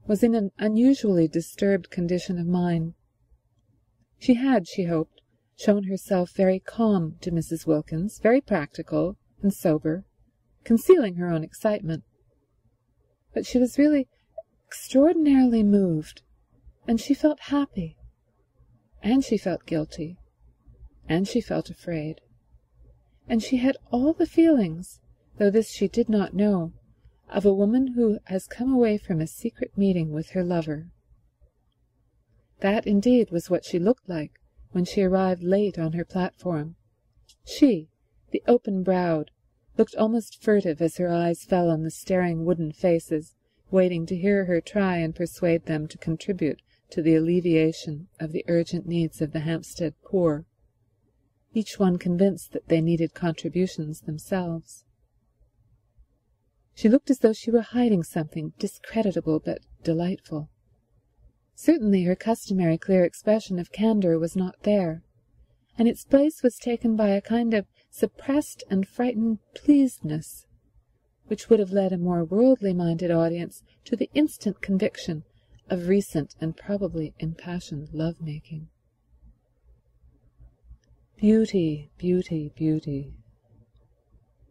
[SPEAKER 1] was in an unusually disturbed condition of mind. She had, she hoped, shown herself very calm to Mrs. Wilkins, very practical and sober, concealing her own excitement. But she was really extraordinarily moved, and she felt happy, and she felt guilty, and she felt afraid, and she had all the feelings, though this she did not know, of a woman who has come away from a secret meeting with her lover. That indeed was what she looked like when she arrived late on her platform. She, the open-browed, looked almost furtive as her eyes fell on the staring wooden faces, waiting to hear her try and persuade them to contribute to the alleviation of the urgent needs of the Hampstead poor, each one convinced that they needed contributions themselves. She looked as though she were hiding something discreditable but delightful. Certainly her customary clear expression of candour was not there, and its place was taken by a kind of suppressed and frightened pleasedness, which would have led a more worldly-minded audience to the instant conviction of recent and probably impassioned love-making. Beauty, beauty, beauty.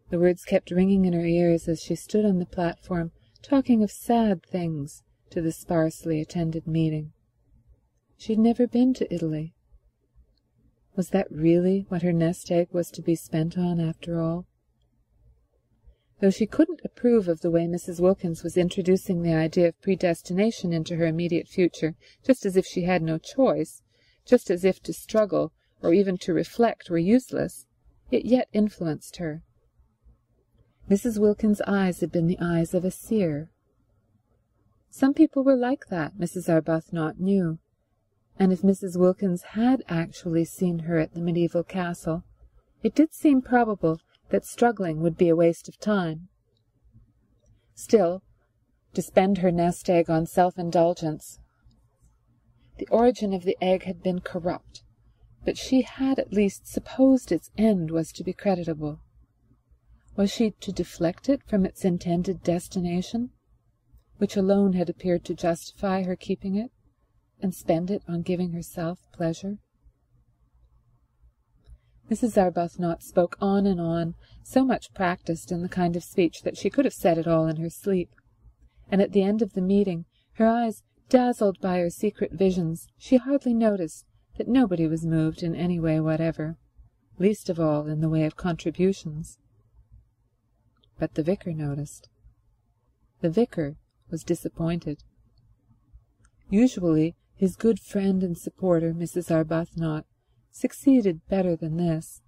[SPEAKER 1] The words kept ringing in her ears as she stood on the platform talking of sad things to the sparsely attended meeting. She had never been to Italy. Was that really what her nest egg was to be spent on after all? Though she couldn't approve of the way Mrs. Wilkins was introducing the idea of predestination into her immediate future, just as if she had no choice, just as if to struggle or even to reflect were useless, it yet influenced her. Mrs. Wilkins' eyes had been the eyes of a seer. Some people were like that, Mrs. Arbuthnot knew, and if Mrs. Wilkins had actually seen her at the medieval castle, it did seem probable that struggling would be a waste of time. Still, to spend her nest egg on self-indulgence. The origin of the egg had been corrupt, but she had at least supposed its end was to be creditable. Was she to deflect it from its intended destination, which alone had appeared to justify her keeping it, and spend it on giving herself pleasure? Mrs. Arbuthnot spoke on and on, so much practised in the kind of speech that she could have said it all in her sleep, and at the end of the meeting, her eyes dazzled by her secret visions, she hardly noticed that nobody was moved in any way whatever, least of all in the way of contributions. But the vicar noticed. The vicar was disappointed. Usually his good friend and supporter, Mrs. Arbuthnot, succeeded better than this.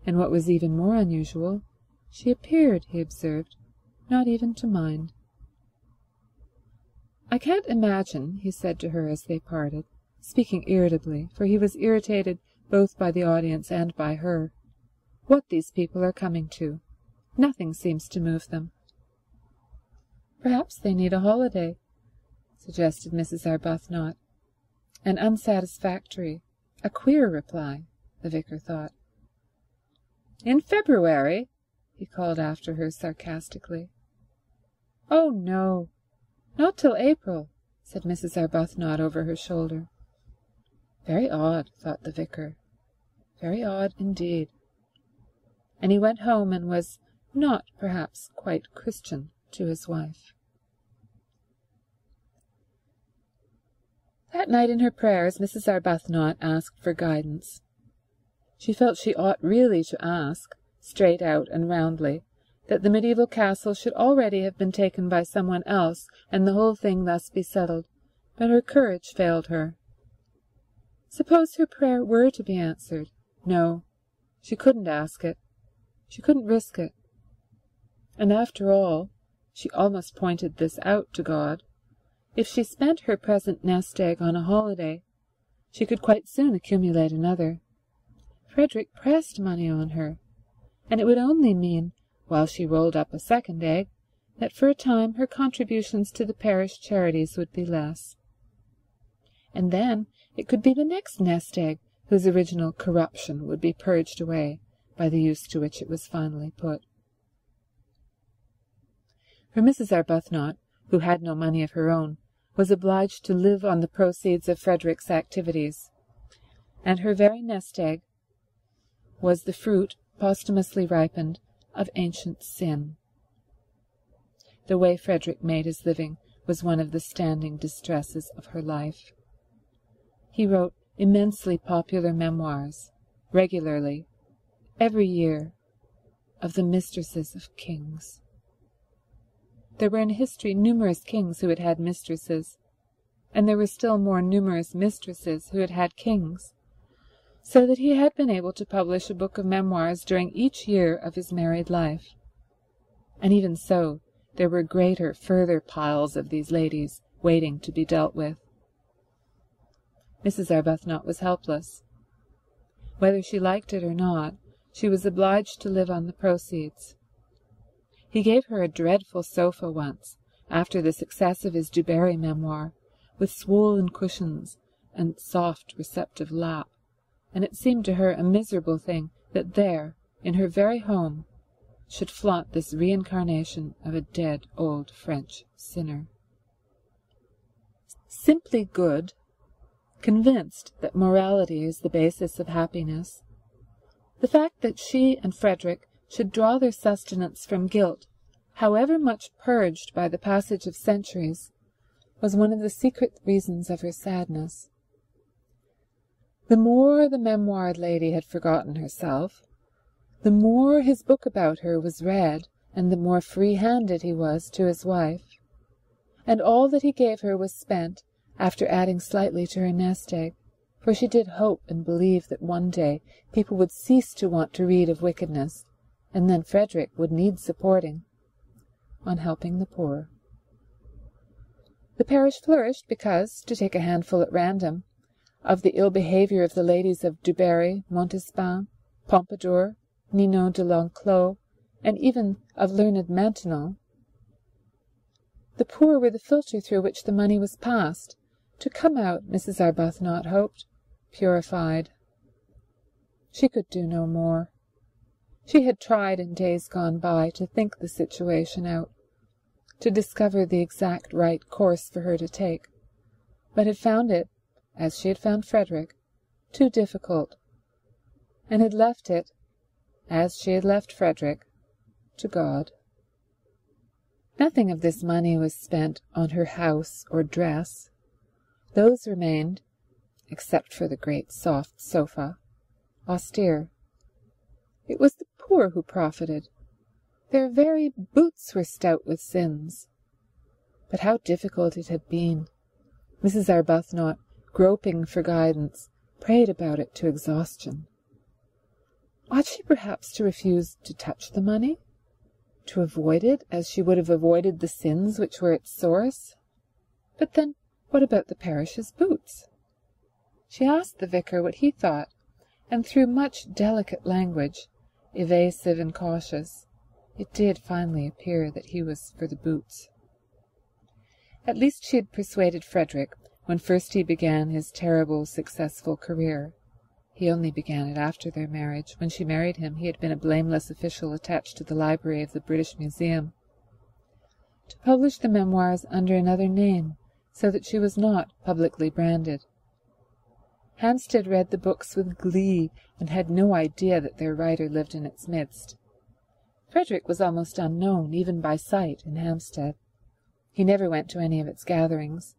[SPEAKER 1] And what was even more unusual, she appeared, he observed, not even to mind. "I can't imagine," he said to her as they parted, speaking irritably, for he was irritated both by the audience and by her, "what these people are coming to. Nothing seems to move them." "Perhaps they need a holiday," suggested Mrs. Arbuthnot. An unsatisfactory, a queer reply, the vicar thought. "In February?" he called after her sarcastically. "Oh, no, not till April," said Mrs. Arbuthnot over her shoulder. Very odd, thought the vicar. Very odd indeed. And he went home and was not, perhaps, quite Christian to his wife. That night in her prayers Mrs. Arbuthnot asked for guidance. She felt she ought really to ask, straight out and roundly, that the medieval castle should already have been taken by someone else and the whole thing thus be settled, but her courage failed her. Suppose her prayer were to be answered? No, she couldn't ask it. She couldn't risk it. And after all, she almost pointed this out to God, if she spent her present nest egg on a holiday, she could quite soon accumulate another. Frederick pressed money on her, and it would only mean, while she rolled up a second egg, that for a time her contributions to the parish charities would be less. And then it could be the next nest egg whose original corruption would be purged away by the use to which it was finally put. For Mrs. Arbuthnot, who had no money of her own, was obliged to live on the proceeds of Frederick's activities, and her very nest egg was the fruit, posthumously ripened, of ancient sin. The way Frederick made his living was one of the standing distresses of her life. He wrote immensely popular memoirs, regularly, every year, of the mistresses of kings. There were in history numerous kings who had had mistresses, and there were still more numerous mistresses who had had kings, so that he had been able to publish a book of memoirs during each year of his married life. And even so, there were greater, further piles of these ladies waiting to be dealt with. Mrs. Arbuthnot was helpless. Whether she liked it or not, she was obliged to live on the proceeds. He gave her a dreadful sofa once, after the success of his Du Barry memoir, with swollen cushions and soft, receptive lap, and it seemed to her a miserable thing that there, in her very home, should flaunt this reincarnation of a dead old French sinner. Simply good, convinced that morality is the basis of happiness, the fact that she and Frederick should draw their sustenance from guilt, however much purged by the passage of centuries, was one of the secret reasons of her sadness. The more the memoired lady had forgotten herself, the more his book about her was read, and the more free-handed he was to his wife, and all that he gave her was spent after adding slightly to her nest egg, for she did hope and believe that one day people would cease to want to read of wickedness, and then Frederick would need supporting, on helping the poor. The parish flourished because, to take a handful at random, of the ill behaviour of the ladies of Dubarry, Montespan, Pompadour, Ninon de l'Enclos, and even of learned Maintenon, the poor were the filter through which the money was passed, to come out, Mrs. Arbuthnot hoped, purified. She could do no more. She had tried in days gone by to think the situation out, to discover the exact right course for her to take, but had found it, as she had found Frederick, too difficult, and had left it, as she had left Frederick, to God. Nothing of this money was spent on her house or dress. Those remained, except for the great soft sofa, austere. It was the poor who profited. Their very boots were stout with sins. But how difficult it had been. Mrs. Arbuthnot, groping for guidance, prayed about it to exhaustion. Ought she perhaps to refuse to touch the money? To avoid it as she would have avoided the sins which were its source? But then, what about the parish's boots? She asked the vicar what he thought, and through much delicate language, evasive and cautious, it did finally appear that he was for the boots. At least she had persuaded Frederick when first he began his terrible, successful career. He only began it after their marriage. When she married him, he had been a blameless official attached to the library of the British Museum. To publish the memoirs under another name, so that she was not publicly branded. Hampstead read the books with glee and had no idea that their writer lived in its midst. Frederick was almost unknown, even by sight, in Hampstead. He never went to any of its gatherings.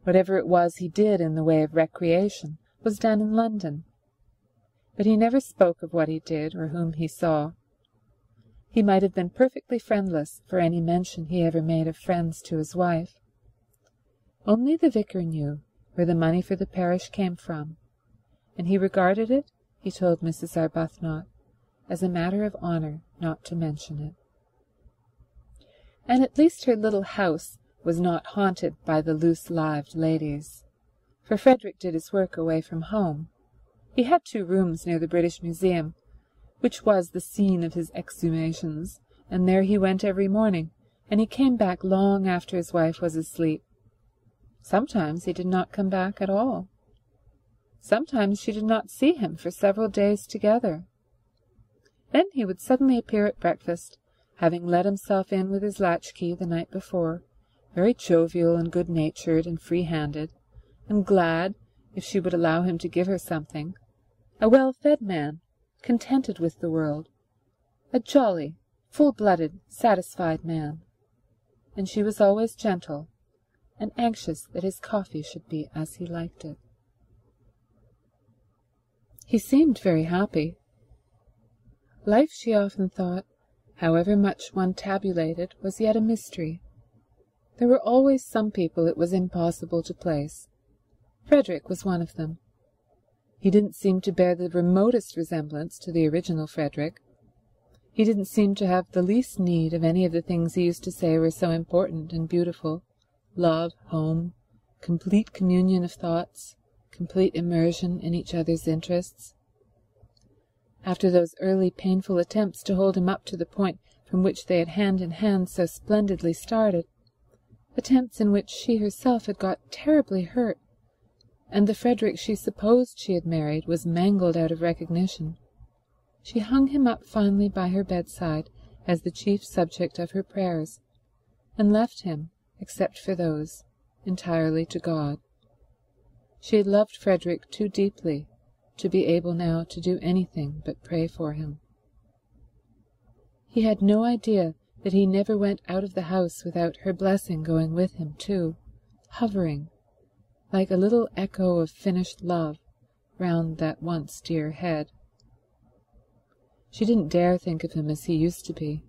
[SPEAKER 1] Whatever it was he did in the way of recreation was done in London. But he never spoke of what he did or whom he saw. He might have been perfectly friendless for any mention he ever made of friends to his wife. Only the vicar knew where the money for the parish came from, and he regarded it, he told Mrs. Arbuthnot, as a matter of honour not to mention it. And at least her little house was not haunted by the loose-lived ladies, for Frederick did his work away from home. He had 2 rooms near the British Museum, which was the scene of his exhumations, and there he went every morning, and he came back long after his wife was asleep. Sometimes he did not come back at all. Sometimes she did not see him for several days together. Then he would suddenly appear at breakfast, having let himself in with his latchkey the night before, very jovial and good-natured and free-handed, and glad, if she would allow him to give her something, a well-fed man, contented with the world, a jolly, full-blooded, satisfied man. And she was always gentle, and anxious that his coffee should be as he liked it. He seemed very happy. Life, she often thought, however much one tabulated, was yet a mystery. There were always some people it was impossible to place. Frederick was one of them. He didn't seem to bear the remotest resemblance to the original Frederick. He didn't seem to have the least need of any of the things he used to say were so important and beautiful: love, home, complete communion of thoughts, complete immersion in each other's interests. After those early painful attempts to hold him up to the point from which they had hand in hand so splendidly started, attempts in which she herself had got terribly hurt, and the Frederick she supposed she had married was mangled out of recognition, she hung him up finally by her bedside as the chief subject of her prayers, and left him, except for those, entirely to God. She had loved Frederick too deeply to be able now to do anything but pray for him. He had no idea that he never went out of the house without her blessing going with him too, hovering, like a little echo of finished love, round that once dear head. She didn't dare think of him as he used to be,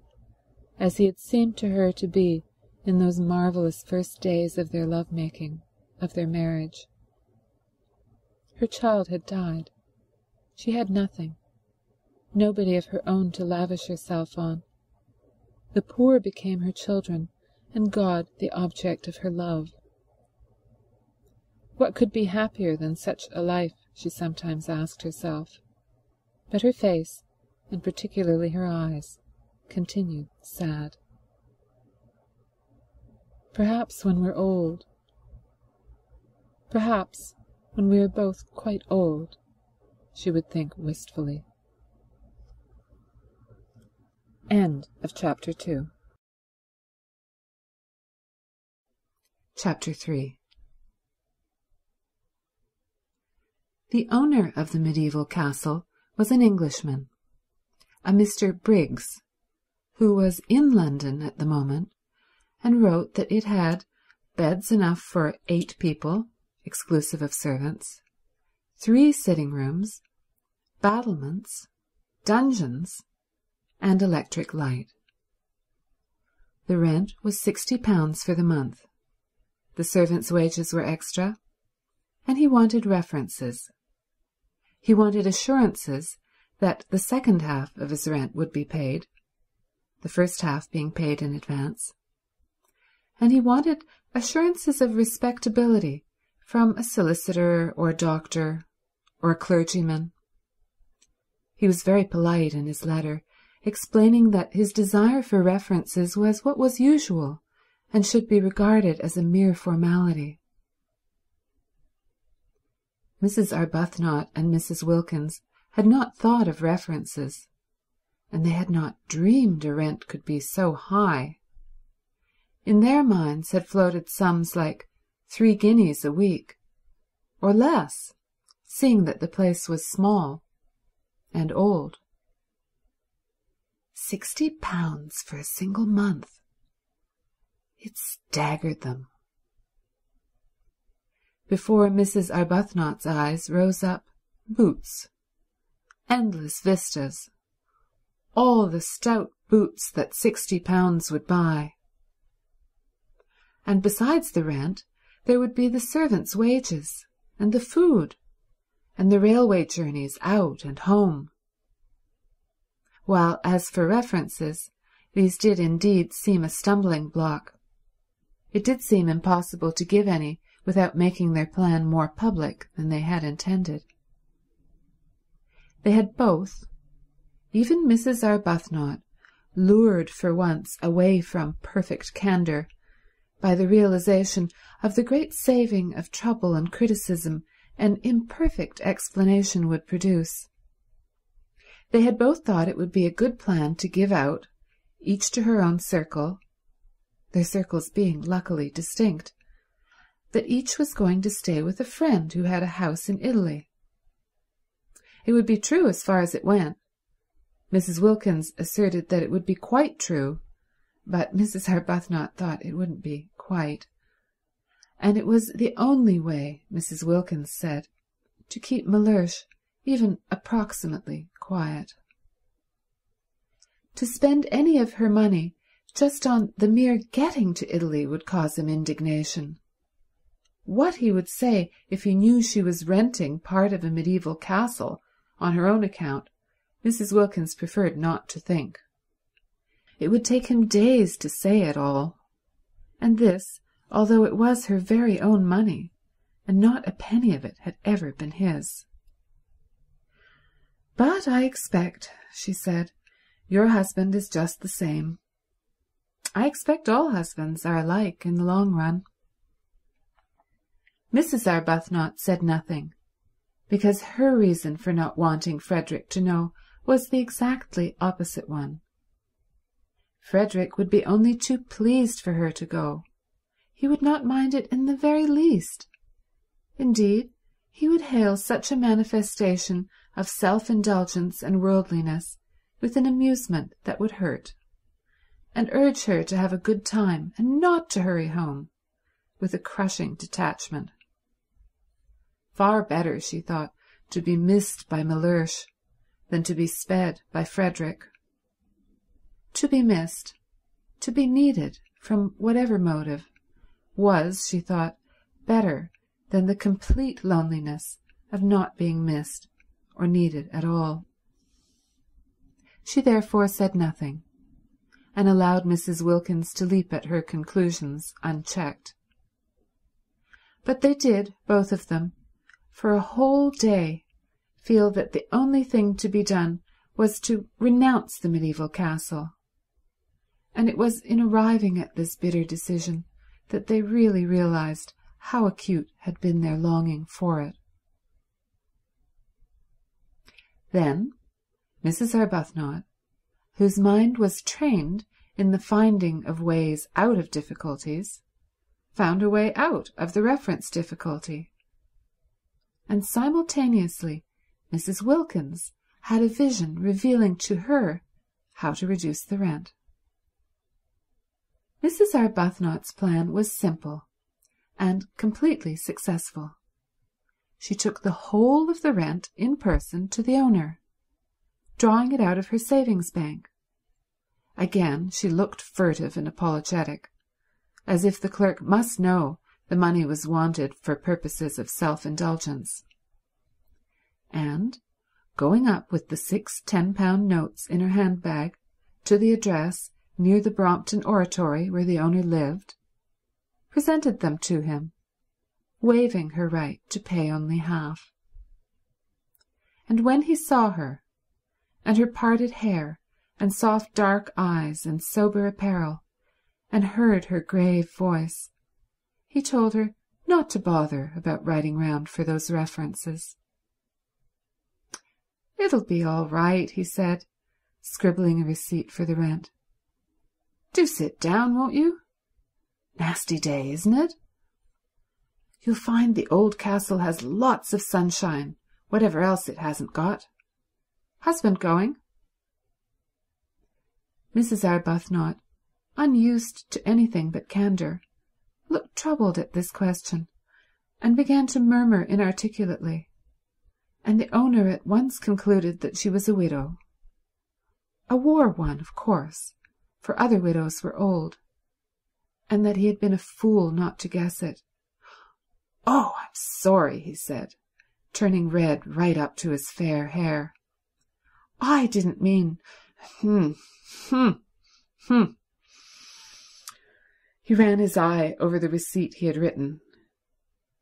[SPEAKER 1] as he had seemed to her to be in those marvellous first days of their love-making, of their marriage. Her child had died. She had nothing, nobody of her own to lavish herself on. The poor became her children, and God the object of her love. What could be happier than such a life, she sometimes asked herself. But her face, and particularly her eyes, continued sad. Perhaps when we're old, perhaps when we are both quite old, she would think wistfully. End of Chapter 2. Chapter 3. The owner of the medieval castle was an Englishman, a Mr. Briggs, who was in London at the moment, and wrote that it had beds enough for 8 people, exclusive of servants, 3 sitting rooms, battlements, dungeons, and electric light. The rent was £60 for the month. The servants' wages were extra, and he wanted references. He wanted assurances that the second half of his rent would be paid, the first half being paid in advance, and he wanted assurances of respectability from a solicitor or a doctor or a clergyman. He was very polite in his letter, explaining that his desire for references was what was usual and should be regarded as a mere formality. Mrs. Arbuthnot and Mrs. Wilkins had not thought of references, and they had not dreamed a rent could be so high. In their minds had floated sums like 3 guineas a week, or less, seeing that the place was small and old. £60 for a single month. It staggered them. Before Mrs. Arbuthnot's eyes rose up boots, endless vistas, all the stout boots that £60 would buy. And besides the rent, there would be the servants' wages, and the food, and the railway journeys out and home. While as for references, these did indeed seem a stumbling block. It did seem impossible to give any without making their plan more public than they had intended. They had both, even Mrs. Arbuthnot, lured for once away from perfect candour by the realization of the great saving of trouble and criticism an imperfect explanation would produce. They had both thought it would be a good plan to give out, each to her own circle, their circles being luckily distinct, that each was going to stay with a friend who had a house in Italy. It would be true as far as it went. Mrs. Wilkins asserted that it would be quite true, but Mrs. Arbuthnot thought it wouldn't be quite. And it was the only way, Mrs. Wilkins said, to keep Mellersh even approximately quiet. To spend any of her money just on the mere getting to Italy would cause him indignation. What he would say if he knew she was renting part of a medieval castle on her own account, Mrs. Wilkins preferred not to think. It would take him days to say it all, and this, although it was her very own money, and not a penny of it had ever been his. "But I expect," she said, "your husband is just the same. I expect all husbands are alike in the long run." Mrs. Arbuthnot said nothing, because her reason for not wanting Frederick to know was the exactly opposite one. Frederick would be only too pleased for her to go. He would not mind it in the very least. Indeed, he would hail such a manifestation of self-indulgence and worldliness with an amusement that would hurt, and urge her to have a good time and not to hurry home, with a crushing detachment. Far better, she thought, to be missed by Mellersh than to be sped by Frederick. To be missed, to be needed from whatever motive, was, she thought, better than the complete loneliness of not being missed or needed at all. She therefore said nothing, and allowed Mrs. Wilkins to leap at her conclusions unchecked. But they did, both of them, for a whole day, feel that the only thing to be done was to renounce the medieval castle, and it was in arriving at this bitter decision that they really realized how acute had been their longing for it. Then Mrs. Arbuthnot, whose mind was trained in the finding of ways out of difficulties, found a way out of the reference difficulty. And simultaneously Mrs. Wilkins had a vision revealing to her how to reduce the rent. Mrs. Arbuthnot's plan was simple and completely successful. She took the whole of the rent in person to the owner, drawing it out of her savings bank. Again she looked furtive and apologetic, as if the clerk must know the money was wanted for purposes of self-indulgence. And, going up with the 6 10-pound notes in her handbag to the address near the Brompton Oratory where the owner lived, presented them to him, waiving her right to pay only half. And when he saw her, and her parted hair and soft dark eyes and sober apparel, and heard her grave voice, he told her not to bother about writing round for those references. "It'll be all right," he said, scribbling a receipt for the rent. "Do sit down, won't you? Nasty day, isn't it? You'll find the old castle has lots of sunshine, whatever else it hasn't got. Husband going?" Mrs. Arbuthnot, unused to anything but candour, looked troubled at this question, and began to murmur inarticulately, and the owner at once concluded that she was a widow. A war one, of course, for other widows were old, and that he had been a fool not to guess it. "Oh, I'm sorry," he said, turning red right up to his fair hair. "I didn't mean— He ran his eye over the receipt he had written.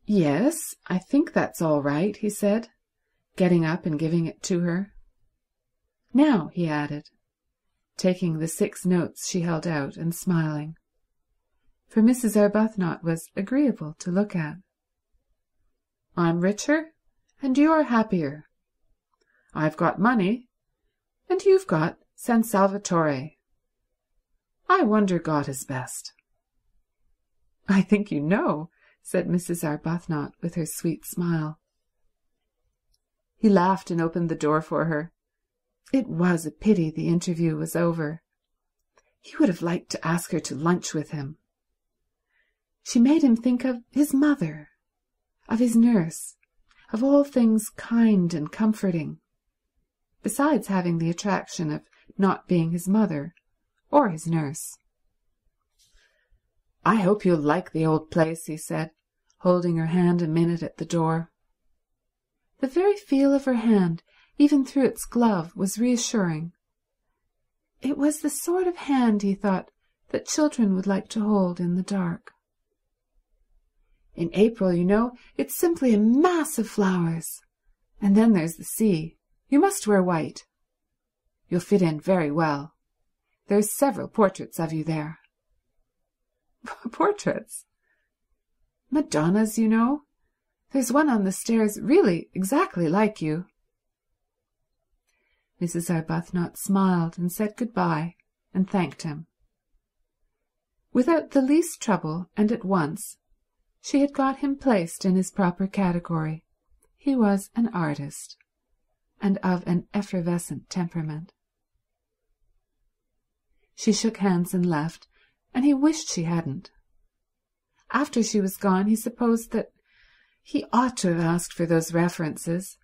[SPEAKER 1] "Yes, I think that's all right," he said, getting up and giving it to her. "Now," he added, taking the 6 notes she held out and smiling, for Mrs. Arbuthnot was agreeable to look at. "I'm richer and you're happier. I've got money and you've got San Salvatore. I wonder God is best." "I think you know," said Mrs. Arbuthnot with her sweet smile. He laughed and opened the door for her. It was a pity the interview was over. He would have liked to ask her to lunch with him. She made him think of his mother, of his nurse, of all things kind and comforting, besides having the attraction of not being his mother or his nurse. "I hope you'll like the old place," he said, holding her hand a minute at the door. The very feel of her hand, even through its glove, was reassuring. It was the sort of hand, he thought, that children would like to hold in the dark. "In April, you know, it's simply a mass of flowers. And then there's the sea. You must wear white. You'll fit in very well. There's several portraits of you there." "Portraits?" "Madonnas, you know. There's one on the stairs really exactly like you." Mrs. Arbuthnot smiled and said good-bye and thanked him. Without the least trouble and at once, she had got him placed in his proper category. He was an artist, and of an effervescent temperament. She shook hands and left, and he wished she hadn't. after she was gone he supposed that he ought to have asked for those references,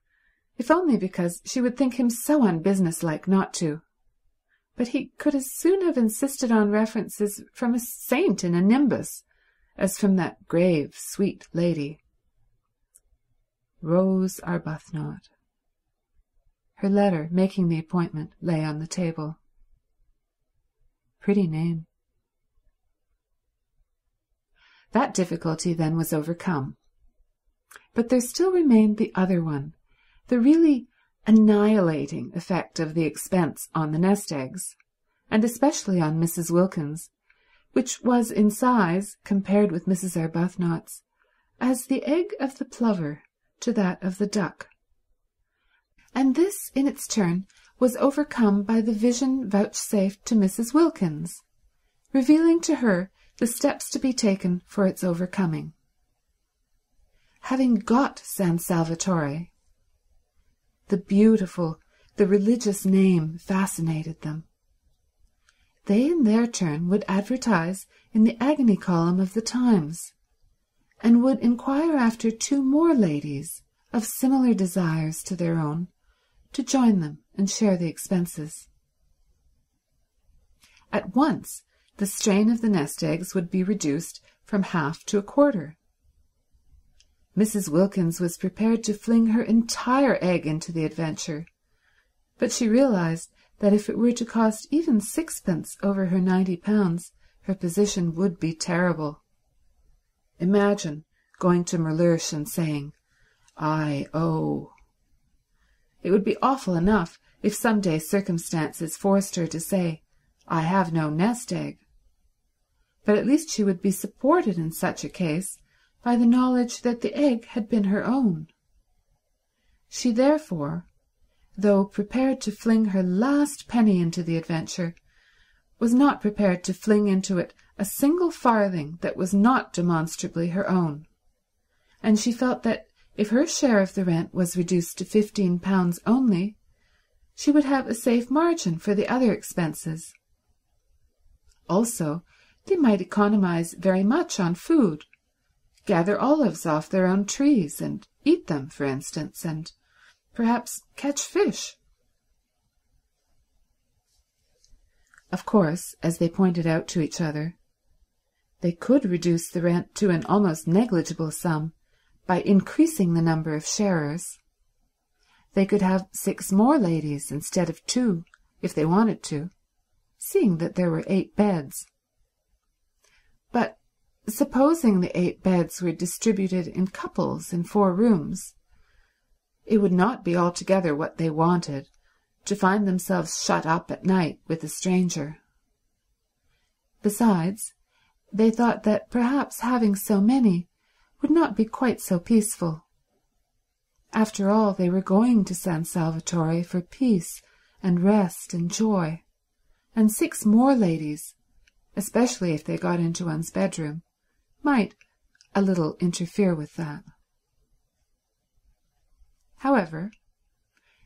[SPEAKER 1] if only because she would think him so unbusinesslike not to. But he could as soon have insisted on references from a saint in a nimbus as from that grave, sweet lady. Rose Arbuthnot. Her letter making the appointment lay on the table. Pretty name. That difficulty then was overcome. But there still remained the other one, the really annihilating effect of the expense on the nest eggs, and especially on Mrs. Wilkins, which was in size, compared with Mrs. Arbuthnot's, as the egg of the plover to that of the duck. And this, in its turn, was overcome by the vision vouchsafed to Mrs. Wilkins, revealing to her the steps to be taken for its overcoming. Having got San Salvatore, the beautiful, the religious name fascinated them. They in their turn would advertise in the agony column of the Times, and would inquire after 2 more ladies of similar desires to their own to join them and share the expenses. At once the strain of the nest eggs would be reduced from half to a quarter. Mrs. Wilkins was prepared to fling her entire egg into the adventure, but she realized that if it were to cost even 6pence over her £90, her position would be terrible. Imagine going to Merlurch and saying, "I owe." It would be awful enough if some day circumstances forced her to say, "I have no nest egg." But at least she would be supported in such a case by the knowledge that the egg had been her own. She therefore, though prepared to fling her last penny into the adventure, was not prepared to fling into it a single farthing that was not demonstrably her own, and she felt that if her share of the rent was reduced to £15 only, she would have a safe margin for the other expenses. Also, they might economize very much on food, gather olives off their own trees and eat them, for instance, and perhaps catch fish. Of course, as they pointed out to each other, they could reduce the rent to an almost negligible sum by increasing the number of sharers. They could have 6 more ladies instead of 2, if they wanted to, seeing that there were 8 beds. But supposing the 8 beds were distributed in couples in 4 rooms, it would not be altogether what they wanted, to find themselves shut up at night with a stranger. Besides, they thought that perhaps having so many would not be quite so peaceful. After all, they were going to San Salvatore for peace and rest and joy, and 6 more ladies, especially if they got into one's bedroom, might a little interfere with that. However,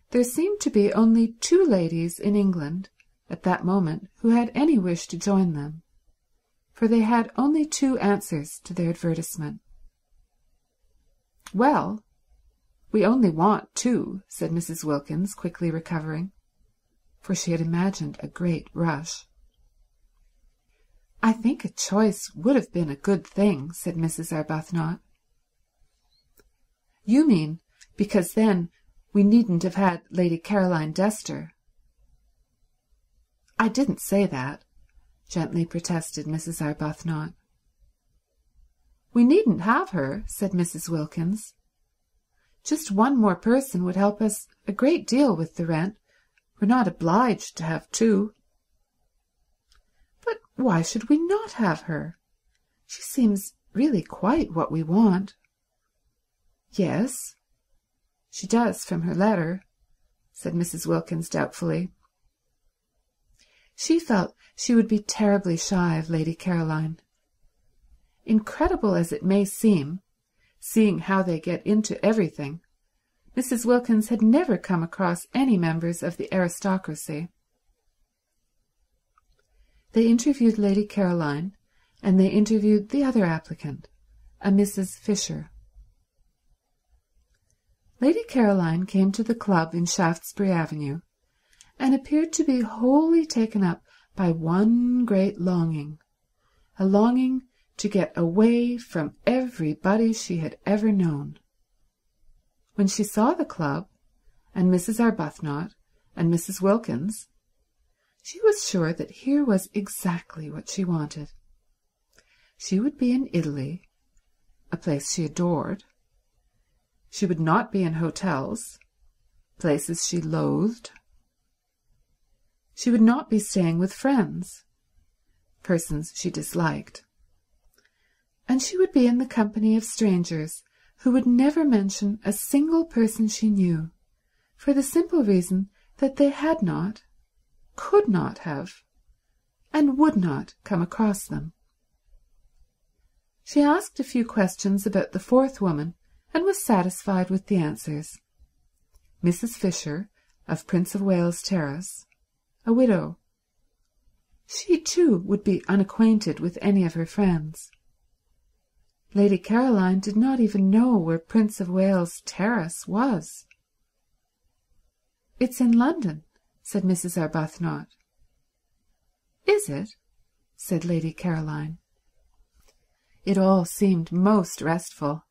[SPEAKER 1] there seemed to be only 2 ladies in England at that moment who had any wish to join them, for they had only 2 answers to their advertisement. "Well, we only want 2, said Mrs. Wilkins, quickly recovering, for she had imagined a great rush. "I think a choice would have been a good thing," said Mrs. Arbuthnot. "You mean because then we needn't have had Lady Caroline Dester." "I didn't say that," gently protested Mrs. Arbuthnot. "We needn't have her," said Mrs. Wilkins. "Just 1 more person would help us a great deal with the rent. We're not obliged to have 2. "But why should we not have her? She seems really quite what we want." "Yes, she does from her letter," said Mrs. Wilkins doubtfully. She felt she would be terribly shy of Lady Caroline. Incredible as it may seem, seeing how they get into everything, Mrs. Wilkins had never come across any members of the aristocracy. They interviewed Lady Caroline, and they interviewed the other applicant, a Mrs. Fisher. Lady Caroline came to the club in Shaftesbury Avenue and appeared to be wholly taken up by one great longing, a longing to get away from everybody she had ever known. When she saw the club, and Mrs. Arbuthnot, and Mrs. Wilkins, she was sure that here was exactly what she wanted. She would be in Italy, a place she adored. She would not be in hotels, places she loathed. She would not be staying with friends, persons she disliked. And she would be in the company of strangers who would never mention a single person she knew, for the simple reason that they had not, could not have, and would not come across them. She asked a few questions about the fourth woman and was satisfied with the answers. Mrs. Fisher, of Prince of Wales Terrace, a widow. She, too, would be unacquainted with any of her friends. Lady Caroline did not even know where Prince of Wales Terrace was. "It's in London," said Mrs. Arbuthnot. "Is it?" said Lady Caroline. It all seemed most restful.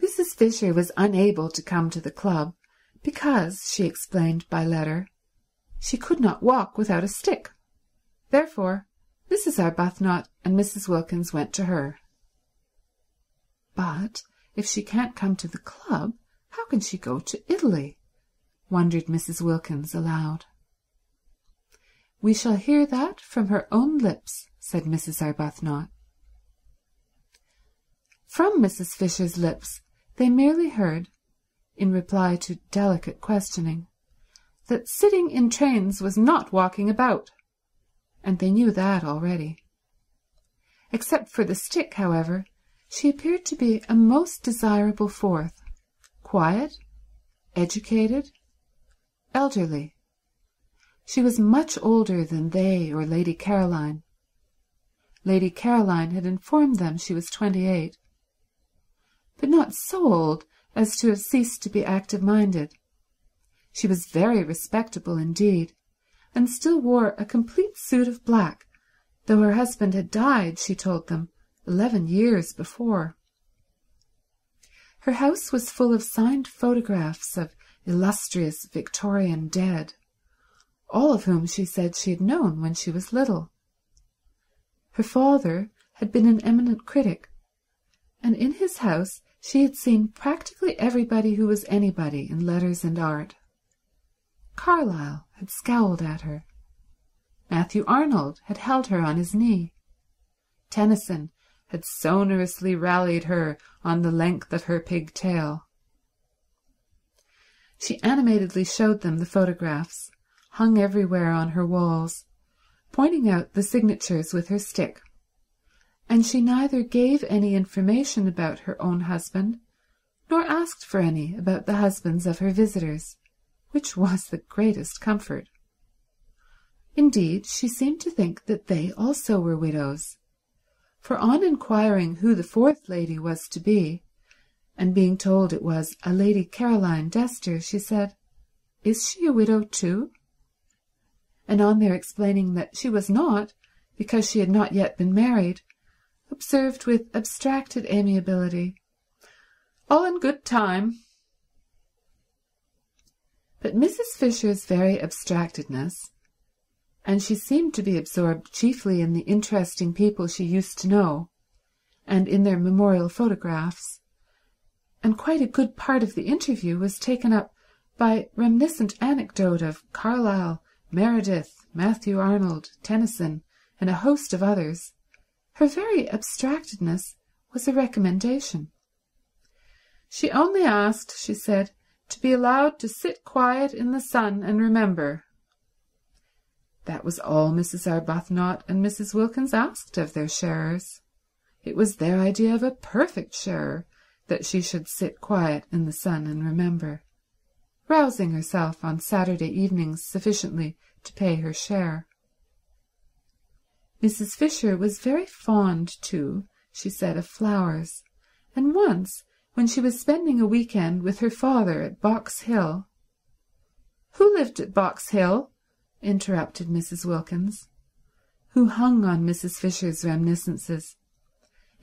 [SPEAKER 1] Mrs. Fisher was unable to come to the club because, she explained by letter, she could not walk without a stick. Therefore, Mrs. Arbuthnot and Mrs. Wilkins went to her. "But if she can't come to the club, how can she go to Italy?" wondered Mrs. Wilkins aloud. "We shall hear that from her own lips," said Mrs. Arbuthnot. From Mrs. Fisher's lips they merely heard, in reply to delicate questioning, that sitting in trains was not walking about, and they knew that already. Except for the stick, however, she appeared to be a most desirable fourth, quiet, educated, elderly. She was much older than they or Lady Caroline. Lady Caroline had informed them she was 28, but not so old as to have ceased to be active-minded. She was very respectable indeed, and still wore a complete suit of black, though her husband had died, she told them, 11 years before. Her house was full of signed photographs of illustrious Victorian dead, all of whom she said she had known when she was little. Her father had been an eminent critic, and in his house she had seen practically everybody who was anybody in letters and art. Carlyle had scowled at her. Matthew Arnold had held her on his knee. Tennyson had sonorously rallied her on the length of her pigtail. She animatedly showed them the photographs, hung everywhere on her walls, pointing out the signatures with her stick, and she neither gave any information about her own husband nor asked for any about the husbands of her visitors, which was the greatest comfort. Indeed, she seemed to think that they also were widows, for on inquiring who the fourth lady was to be, and being told it was a Lady Caroline Dester, she said, "Is she a widow too?" And on their explaining that she was not, because she had not yet been married, observed with abstracted amiability, "All in good time." But Mrs. Fisher's very abstractedness, and she seemed to be absorbed chiefly in the interesting people she used to know, and in their memorial photographs, and quite a good part of the interview was taken up by reminiscent anecdote of Carlyle, Meredith, Matthew Arnold, Tennyson, and a host of others. Her very abstractedness was a recommendation. She only asked, she said, to be allowed to sit quiet in the sun and remember. That was all Mrs. Arbuthnot and Mrs. Wilkins asked of their sharers. It was their idea of a perfect sharer that she should sit quiet in the sun and remember, rousing herself on Saturday evenings sufficiently to pay her share. Mrs. Fisher was very fond, too, she said, of flowers, and once, when she was spending a weekend with her father at Box Hill— "Who lived at Box Hill?" interrupted Mrs. Wilkins, who hung on Mrs. Fisher's reminiscences,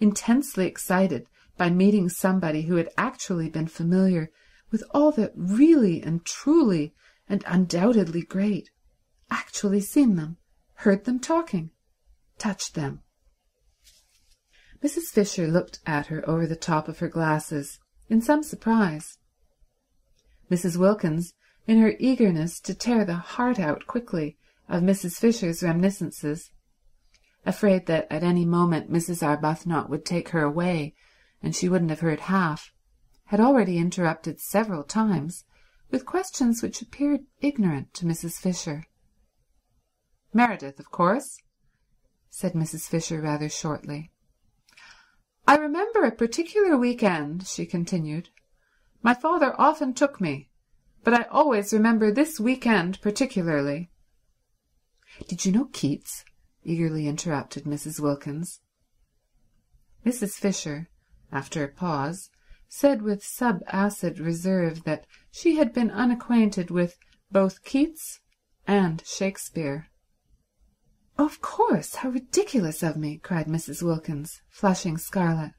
[SPEAKER 1] intensely excited by meeting somebody who had actually been familiar with all that really and truly and undoubtedly great, actually seen them, heard them talking, touched them. Mrs. Fisher looked at her over the top of her glasses in some surprise. Mrs. Wilkins, in her eagerness to tear the heart out quickly of Mrs. Fisher's reminiscences, afraid that at any moment Mrs. Arbuthnot would take her away and she wouldn't have heard half, had already interrupted several times with questions which appeared ignorant to Mrs. Fisher. "Meredith, of course," said Mrs. Fisher rather shortly. "I remember a particular weekend," she continued. "My father often took me, but I always remember this weekend particularly." "Did you know Keats?" eagerly interrupted Mrs. Wilkins. Mrs. Fisher, after a pause, said with sub-acid reserve that she had been unacquainted with both Keats and Shakespeare. "Of course, how ridiculous of me," cried Mrs. Wilkins, flushing scarlet.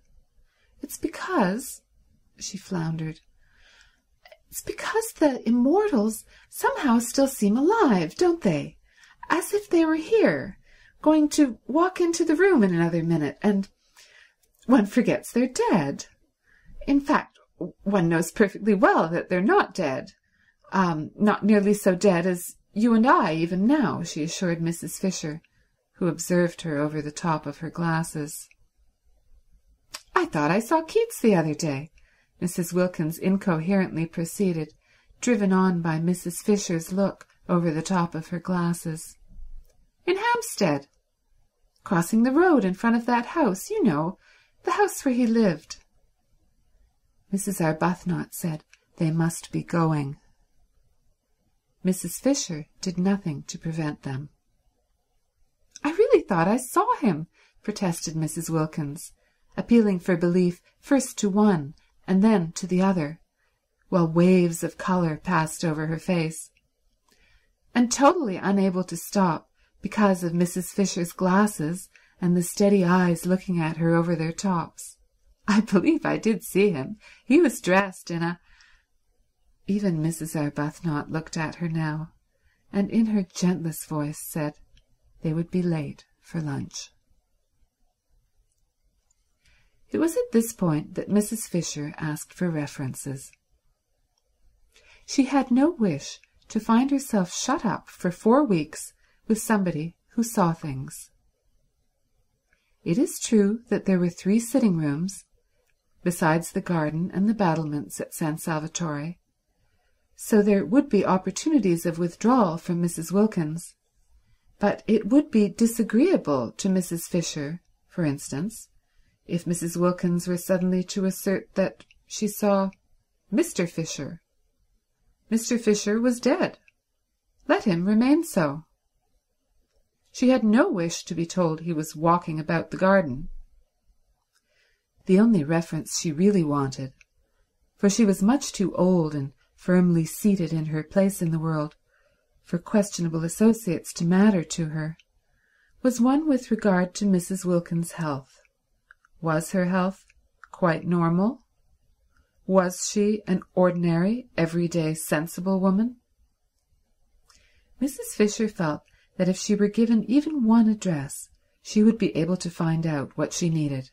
[SPEAKER 1] "It's because—" she floundered. "It's because the immortals somehow still seem alive, don't they? As if they were here, going to walk into the room in another minute, and one forgets they're dead. In fact, one knows perfectly well that they're not dead. Not nearly so dead as you and I even now," she assured Mrs. Fisher, who observed her over the top of her glasses. "I thought I saw Keats the other day," Mrs. Wilkins incoherently proceeded, driven on by Mrs. Fisher's look over the top of her glasses. "In Hampstead. Crossing the road in front of that house, you know, the house where he lived." Mrs. Arbuthnot said they must be going. Mrs. Fisher did nothing to prevent them. "I really thought I saw him," protested Mrs. Wilkins, appealing for belief first to one and then to the other, while waves of colour passed over her face, and totally unable to stop because of Mrs. Fisher's glasses and the steady eyes looking at her over their tops. "I believe I did see him. He was dressed in a—" Even Mrs. Arbuthnot looked at her now, and in her gentlest voice said they would be late for lunch. It was at this point that Mrs. Fisher asked for references. She had no wish to find herself shut up for 4 weeks with somebody who saw things. It is true that there were 3 sitting rooms, besides the garden and the battlements at San Salvatore, so there would be opportunities of withdrawal from Mrs. Wilkins, but it would be disagreeable to Mrs. Fisher, for instance, if Mrs. Wilkins were suddenly to assert that she saw Mr. Fisher. Mr. Fisher was dead. Let him remain so. She had no wish to be told he was walking about the garden. The only reference she really wanted, for she was much too old and firmly seated in her place in the world for questionable associates to matter to her, was one with regard to Mrs. Wilkins' health. Was her health quite normal? Was she an ordinary, everyday, sensible woman? Mrs. Fisher felt that if she were given even one address, she would be able to find out what she needed.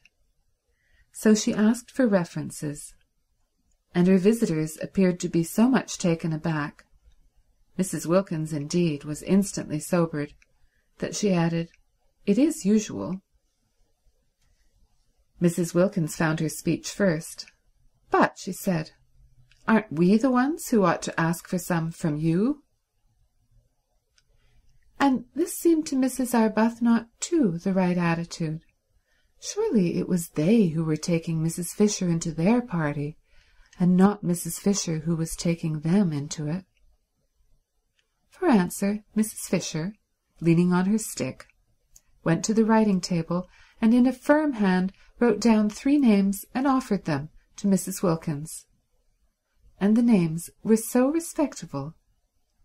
[SPEAKER 1] So she asked for references, and her visitors appeared to be so much taken aback, Mrs. Wilkins, indeed, was instantly sobered, that she added, "It is usual." Mrs. Wilkins found her speech first. "But," she said, "aren't we the ones who ought to ask for some from you?" And this seemed to Mrs. Arbuthnot, too, the right attitude. Surely it was they who were taking Mrs. Fisher into their party, and not Mrs. Fisher who was taking them into it. For answer, Mrs. Fisher, leaning on her stick, went to the writing table, and in a firm hand wrote down 3 names and offered them to Mrs. Wilkins. And the names were so respectable.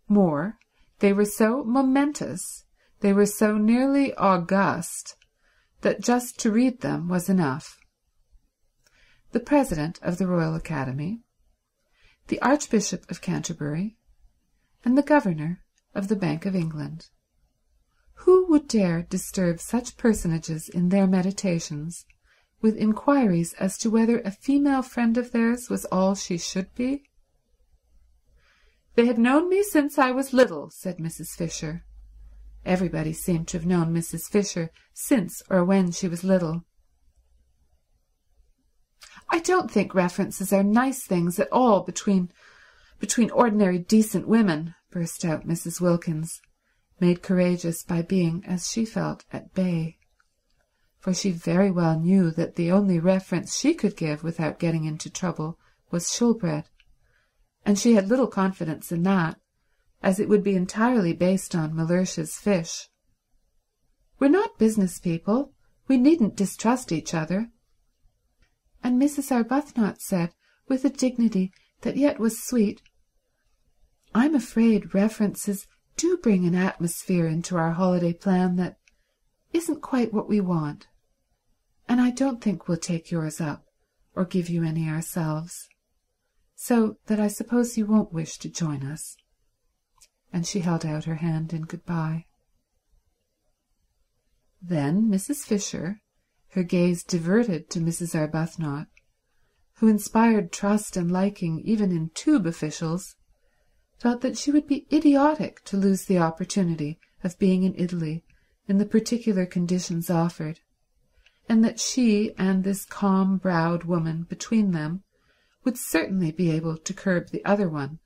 [SPEAKER 1] More, they were so momentous, they were so nearly august, that just to read them was enough. The President of the Royal Academy, the Archbishop of Canterbury, and the Governor of the Bank of England. Who would dare disturb such personages in their meditations with inquiries as to whether a female friend of theirs was all she should be? "They have known me since I was little," said Mrs. Fisher. Everybody seemed to have known Mrs. Fisher since or when she was little. "I don't think references are nice things at all between ordinary decent women," burst out Mrs. Wilkins, made courageous by being, as she felt, at bay. For she very well knew that the only reference she could give without getting into trouble was Shoolbred, and she had little confidence in that, as it would be entirely based on Mellersh's fish. "We're not business people. We needn't distrust each other." And Mrs. Arbuthnot said, with a dignity that yet was sweet, "I'm afraid references do bring an atmosphere into our holiday plan that isn't quite what we want, and I don't think we'll take yours up or give you any ourselves, so that I suppose you won't wish to join us." And she held out her hand in goodbye. Then Mrs. Fisher, her gaze diverted to Mrs. Arbuthnot, who inspired trust and liking even in tube officials, felt that she would be idiotic to lose the opportunity of being in Italy in the particular conditions offered, and that she and this calm-browed woman between them would certainly be able to curb the other one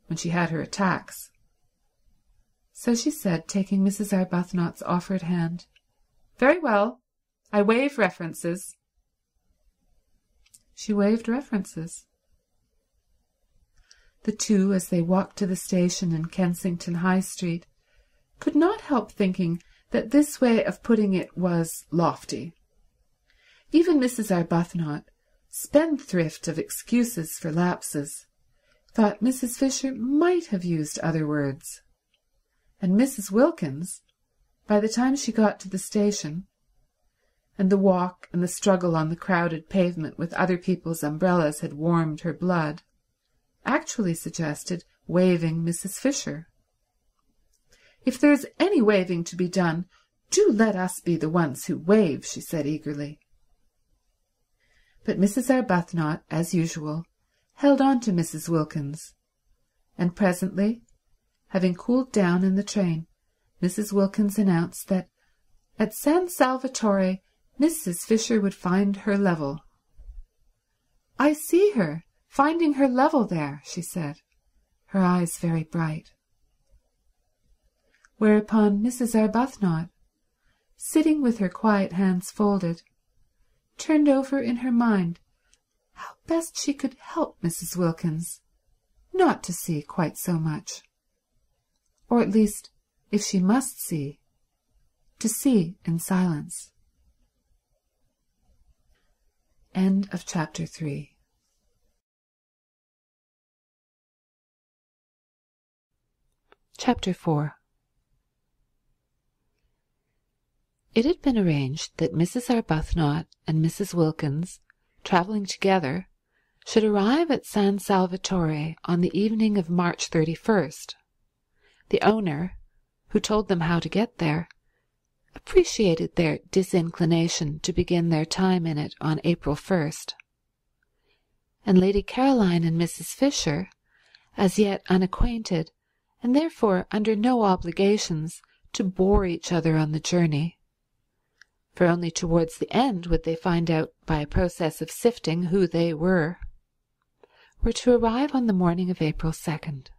[SPEAKER 1] when she had her attacks. So she said, taking Mrs. Arbuthnot's offered hand, "Very well, I waive references." She waived references. The two, as they walked to the station in Kensington High Street, could not help thinking that this way of putting it was lofty. Even Mrs. Arbuthnot, spendthrift of excuses for lapses, thought Mrs. Fisher might have used other words. And Mrs. Wilkins, by the time she got to the station, and the walk and the struggle on the crowded pavement with other people's umbrellas had warmed her blood, actually suggested waiving Mrs. Fisher. "If there is any waiving to be done, do let us be the ones who waive," she said eagerly. But Mrs. Arbuthnot, as usual, held on to Mrs. Wilkins, and presently, having cooled down in the train, Mrs. Wilkins announced that at San Salvatore Mrs. Fisher would find her level. "I see her finding her level there," she said, her eyes very bright. Whereupon Mrs. Arbuthnot, sitting with her quiet hands folded, turned over in her mind how best she could help Mrs. Wilkins not to see quite so much, or at least, if she must see, to see in silence. End of chapter 3. Chapter 4. It had been arranged that Mrs. Arbuthnot and Mrs. Wilkins, travelling together, should arrive at San Salvatore on the evening of March 31st. The owner, who told them how to get there, appreciated their disinclination to begin their time in it on April 1st. And Lady Caroline and Mrs. Fisher, as yet unacquainted, and therefore under no obligations to bore each other on the journey, for only towards the end would they find out by a process of sifting who they were to arrive on the morning of April 2nd.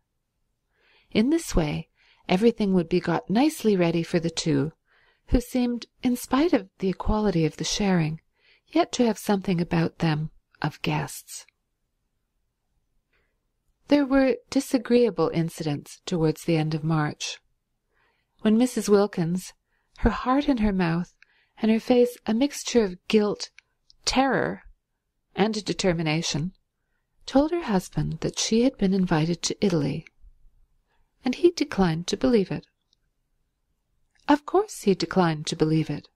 [SPEAKER 1] In this way everything would be got nicely ready for the two, who seemed, in spite of the equality of the sharing, yet to have something about them of guests. There were disagreeable incidents towards the end of March, when Mrs. Wilkins, her heart in her mouth, and her face a mixture of guilt, terror, and determination, told her husband that she had been invited to Italy, and he declined to believe it. Of course he declined to believe it.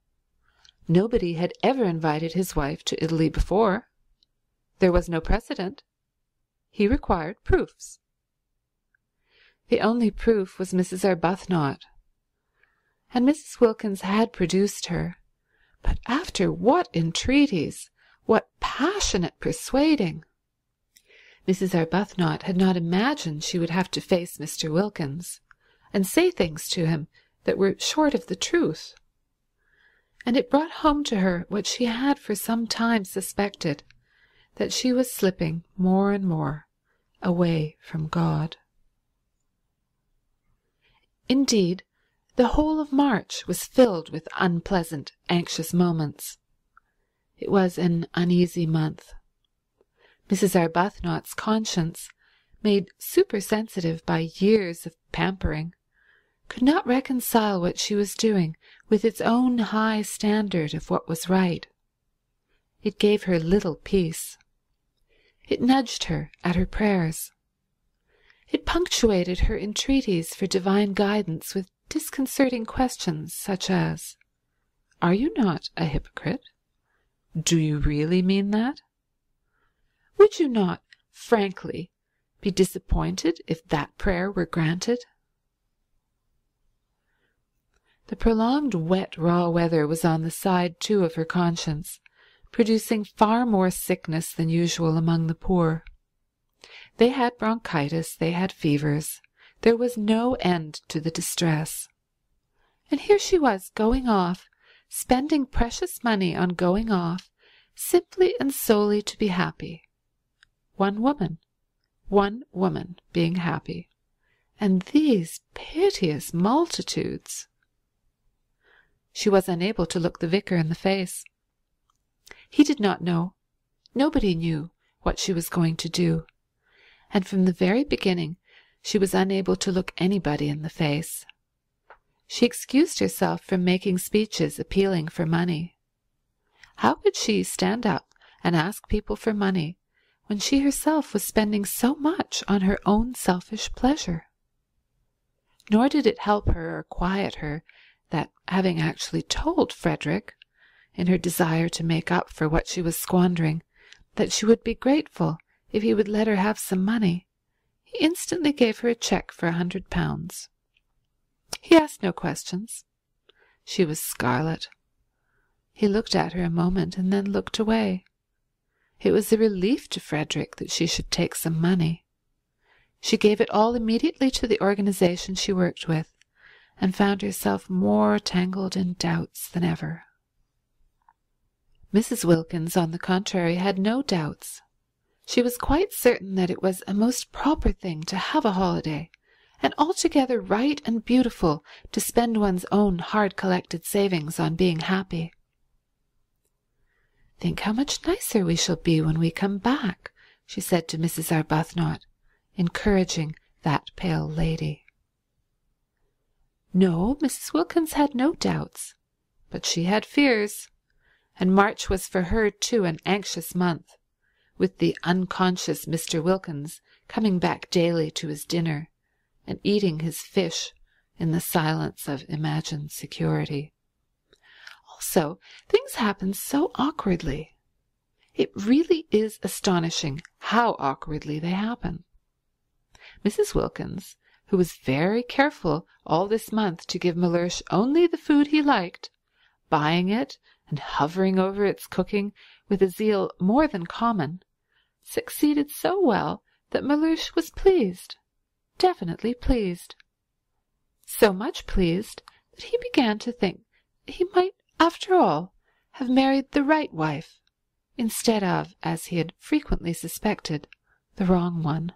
[SPEAKER 1] Nobody had ever invited his wife to Italy before. There was no precedent. He required proofs. The only proof was Mrs. Arbuthnot, and Mrs. Wilkins had produced her, but after what entreaties, what passionate persuading! Mrs. Arbuthnot had not imagined she would have to face Mr. Wilkins and say things to him that were short of the truth, and it brought home to her what she had for some time suspected, that she was slipping more and more away from God. Indeed, the whole of March was filled with unpleasant, anxious moments. It was an uneasy month. Mrs. Arbuthnot's conscience, made supersensitive by years of pampering, could not reconcile what she was doing with its own high standard of what was right. It gave her little peace. It nudged her at her prayers. It punctuated her entreaties for divine guidance with disconcerting questions such as, "Are you not a hypocrite? Do you really mean that? Would you not, frankly, be disappointed if that prayer were granted?" The prolonged wet, raw weather was on the side, too, of her conscience, producing far more sickness than usual among the poor. They had bronchitis, they had fevers. There was no end to the distress. And here she was going off, spending precious money on going off, simply and solely to be happy. One woman being happy. And these piteous multitudes. She was unable to look the vicar in the face. He did not know, nobody knew, what she was going to do, and from the very beginning she was unable to look anybody in the face. She excused herself from making speeches appealing for money. How could she stand up and ask people for money when she herself was spending so much on her own selfish pleasure? Nor did it help her or quiet her that, having actually told Frederick, in her desire to make up for what she was squandering, that she would be grateful if he would let her have some money, he instantly gave her a cheque for £100. He asked no questions. She was scarlet. He looked at her a moment and then looked away. It was a relief to Frederick that she should take some money. She gave it all immediately to the organization she worked with, and found herself more tangled in doubts than ever. Mrs. Wilkins, on the contrary, had no doubts. She was quite certain that it was a most proper thing to have a holiday, and altogether right and beautiful to spend one's own hard-collected savings on being happy. "Think how much nicer we shall be when we come back," she said to Mrs. Arbuthnot, encouraging that pale lady. No, Mrs. Wilkins had no doubts, but she had fears, and March was for her too an anxious month, with the unconscious Mr. Wilkins coming back daily to his dinner and eating his fish in the silence of imagined security. Also, things happen so awkwardly. It really is astonishing how awkwardly they happen. Mrs. Wilkins, who was very careful all this month to give Mellersh only the food he liked, buying it and hovering over its cooking with a zeal more than common, succeeded so well that Mellersh was pleased, definitely pleased. So much pleased that he began to think he might, after all, have married the right wife, instead of, as he had frequently suspected, the wrong one.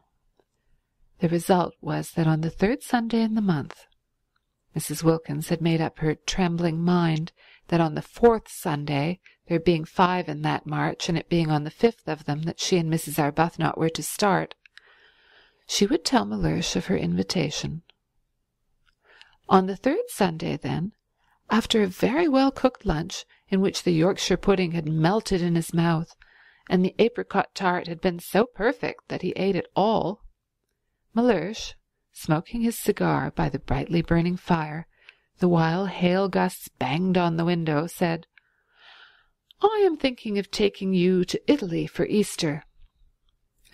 [SPEAKER 1] The result was that on the third Sunday in the month, Mrs. Wilkins had made up her trembling mind that on the fourth Sunday, there being 5 in that March, and it being on the 5th of them that she and Mrs. Arbuthnot were to start, she would tell Mellersh of her invitation. On the third Sunday, then, after a very well-cooked lunch in which the Yorkshire pudding had melted in his mouth and the apricot tart had been so perfect that he ate it all, Mellersh, smoking his cigar by the brightly burning fire, the while hail gusts banged on the window, said, "I am thinking of taking you to Italy for Easter,"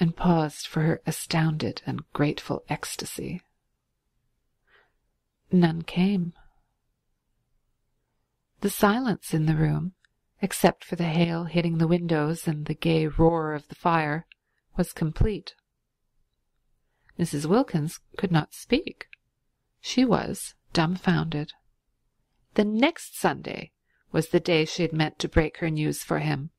[SPEAKER 1] and paused for her astounded and grateful ecstasy. None came. The silence in the room, except for the hail hitting the windows and the gay roar of the fire, was complete. Mrs. Wilkins could not speak. She was dumbfounded. The next Sunday was the day she had meant to break her news for him,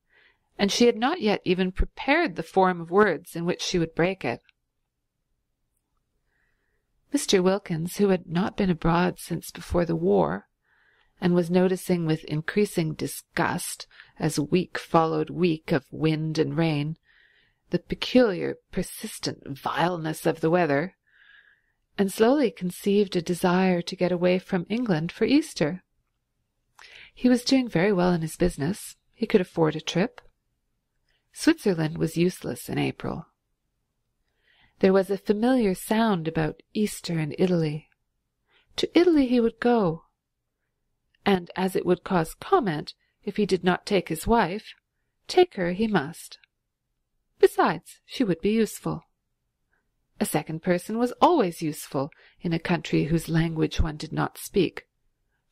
[SPEAKER 1] and she had not yet even prepared the form of words in which she would break it. Mr. Wilkins, who had not been abroad since before the war, and was noticing with increasing disgust, as week followed week of wind and rain, the peculiar, persistent vileness of the weather, and slowly conceived a desire to get away from England for Easter. He was doing very well in his business. He could afford a trip. Switzerland was useless in April. There was a familiar sound about Easter in Italy. To Italy he would go, and as it would cause comment if he did not take his wife, take her he must. Besides, she would be useful. A second person was always useful in a country whose language one did not speak,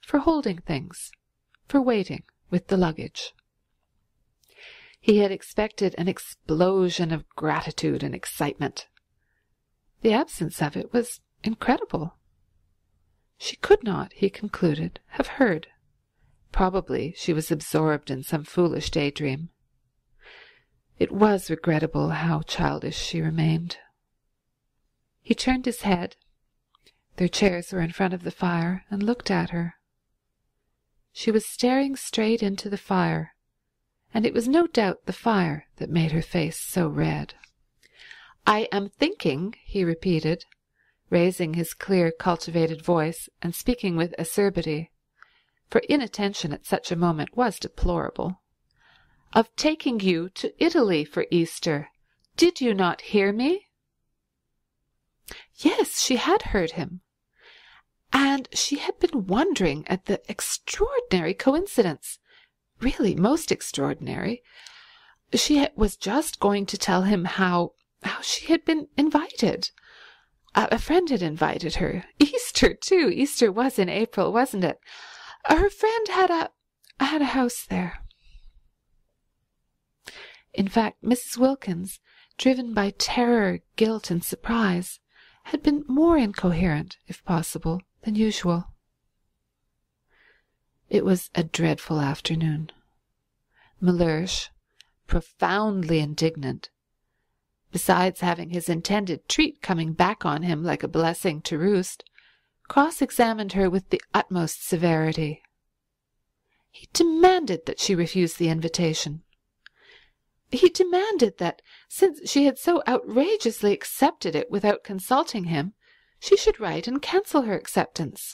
[SPEAKER 1] for holding things, for waiting with the luggage. He had expected an explosion of gratitude and excitement. The absence of it was incredible. She could not, he concluded, have heard. Probably she was absorbed in some foolish daydream. It was regrettable how childish she remained. He turned his head. Their chairs were in front of the fire, and looked at her. She was staring straight into the fire, and it was no doubt the fire that made her face so red. "I am thinking," he repeated, raising his clear, cultivated voice and speaking with acerbity, for inattention at such a moment was deplorable, "of taking you to Italy for Easter. Did you not hear me?" Yes, she had heard him, and she had been wondering at the extraordinary coincidence, really most extraordinary. She was just going to tell him how she had been invited. A friend had invited her. Easter, too. Easter was in April, wasn't it? Her friend had a house there. In fact, Mrs. Wilkins, driven by terror, guilt, and surprise, had been more incoherent, if possible, than usual. It was a dreadful afternoon. Mellersh, profoundly indignant, besides having his intended treat coming back on him like a blessing to roost, cross-examined her with the utmost severity. He demanded that she refuse the invitation. He demanded that, since she had so outrageously accepted it without consulting him, she should write and cancel her acceptance.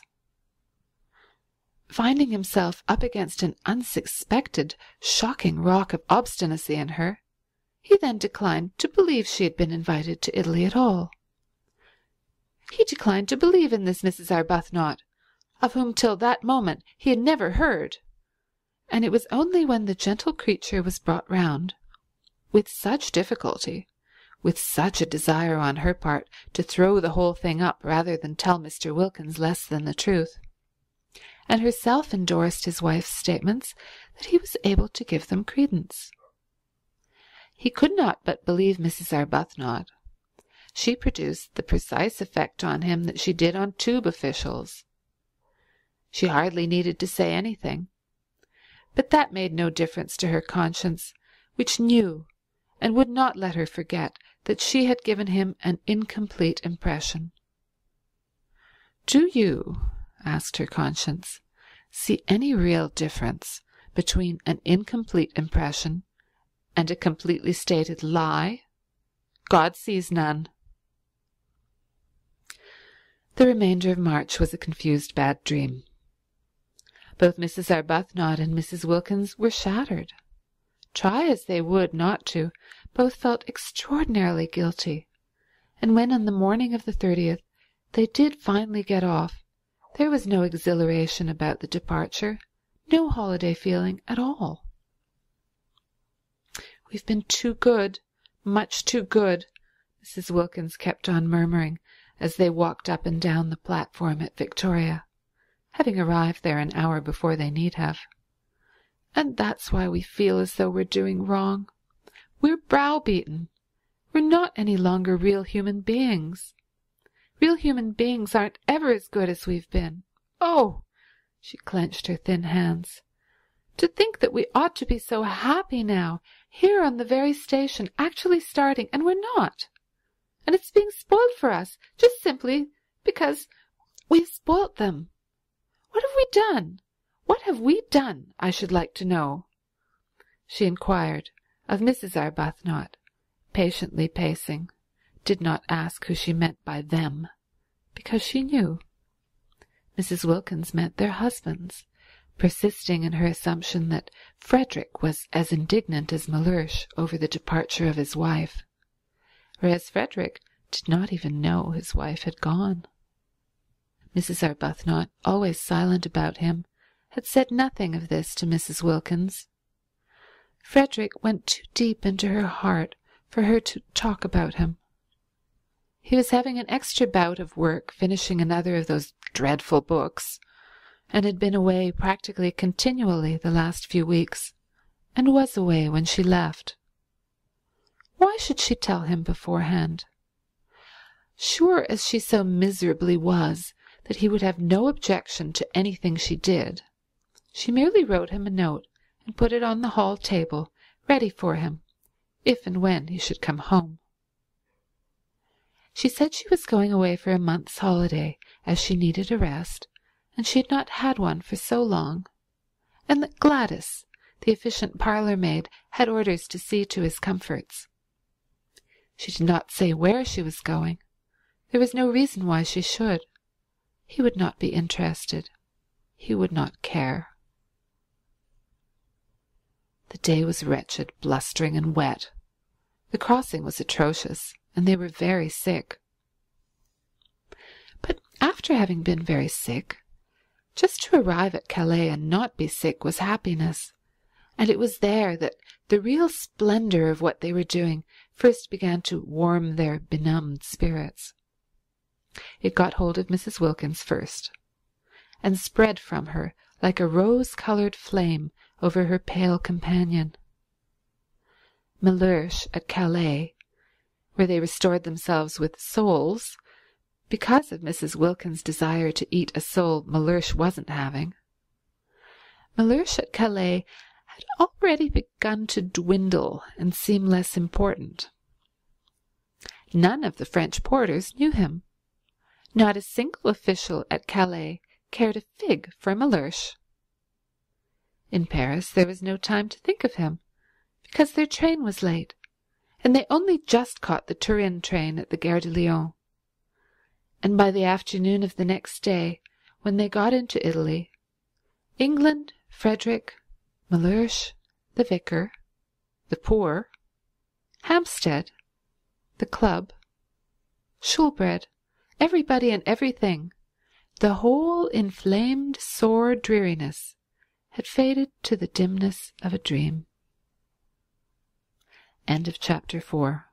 [SPEAKER 1] Finding himself up against an unsuspected, shocking rock of obstinacy in her, he then declined to believe she had been invited to Italy at all. He declined to believe in this Mrs. Arbuthnot, of whom till that moment he had never heard, and it was only when the gentle creature was brought round, with such difficulty, with such a desire on her part to throw the whole thing up rather than tell Mr. Wilkins less than the truth, and herself endorsed his wife's statements, that he was able to give them credence. He could not but believe Mrs. Arbuthnot. She produced the precise effect on him that she did on tube officials. She hardly needed to say anything, but that made no difference to her conscience, which knew and would not let her forget that she had given him an incomplete impression. "Do you," asked her conscience, "see any real difference between an incomplete impression and a completely stated lie?" "God sees none." The remainder of March was a confused bad dream. Both Mrs. Arbuthnot and Mrs. Wilkins were shattered. Try as they would not to, both felt extraordinarily guilty, and when on the morning of the 30th they did finally get off, there was no exhilaration about the departure, no holiday feeling at all. "We've been too good, much too good," Mrs. Wilkins kept on murmuring as they walked up and down the platform at Victoria, having arrived there an hour before they need have. "And that's why we feel as though we're doing wrong. We're browbeaten. We're not any longer real human beings. Real human beings aren't ever as good as we've been. Oh," she clenched her thin hands, "to think that we ought to be so happy now, here on the very station, actually starting, and we're not. And it's being spoiled for us, just simply because we've spoilt them. What have we done? What have we done, I should like to know?" she inquired of Mrs. Arbuthnot, patiently pacing, did not ask who she meant by them, because she knew. Mrs. Wilkins meant their husbands, persisting in her assumption that Frederick was as indignant as Mellersh over the departure of his wife, whereas Frederick did not even know his wife had gone. Mrs. Arbuthnot, always silent about him, had said nothing of this to Mrs. Wilkins. Frederick went too deep into her heart for her to talk about him. He was having an extra bout of work, finishing another of those dreadful books, and had been away practically continually the last few weeks, and was away when she left. Why should she tell him beforehand? Sure as she so miserably was that he would have no objection to anything she did, she merely wrote him a note and put it on the hall table, ready for him, if and when he should come home. She said she was going away for a month's holiday, as she needed a rest, and she had not had one for so long, and that Gladys, the efficient parlour-maid, had orders to see to his comforts. She did not say where she was going. There was no reason why she should. He would not be interested. He would not care. The day was wretched, blustering and wet. The crossing was atrocious, and they were very sick. But after having been very sick, just to arrive at Calais and not be sick was happiness, and it was there that the real splendour of what they were doing first began to warm their benumbed spirits. It got hold of Mrs. Wilkins first, and spread from her like a rose-coloured flame over her pale companion. Mellersh at Calais, where they restored themselves with soles, because of Mrs. Wilkins' desire to eat a sole Mellersh wasn't having. Mellersh at Calais had already begun to dwindle and seem less important. None of the French porters knew him. Not a single official at Calais cared a fig for Mellersh. In Paris there was no time to think of him, because their train was late, and they only just caught the Turin train at the Gare de Lyon. And by the afternoon of the next day, when they got into Italy, England, Frederick, Mellersh, the vicar, the poor, Hampstead, the club, Shoolbred, everybody and everything, the whole inflamed, sore dreariness had faded to the dimness of a dream. End of chapter 4.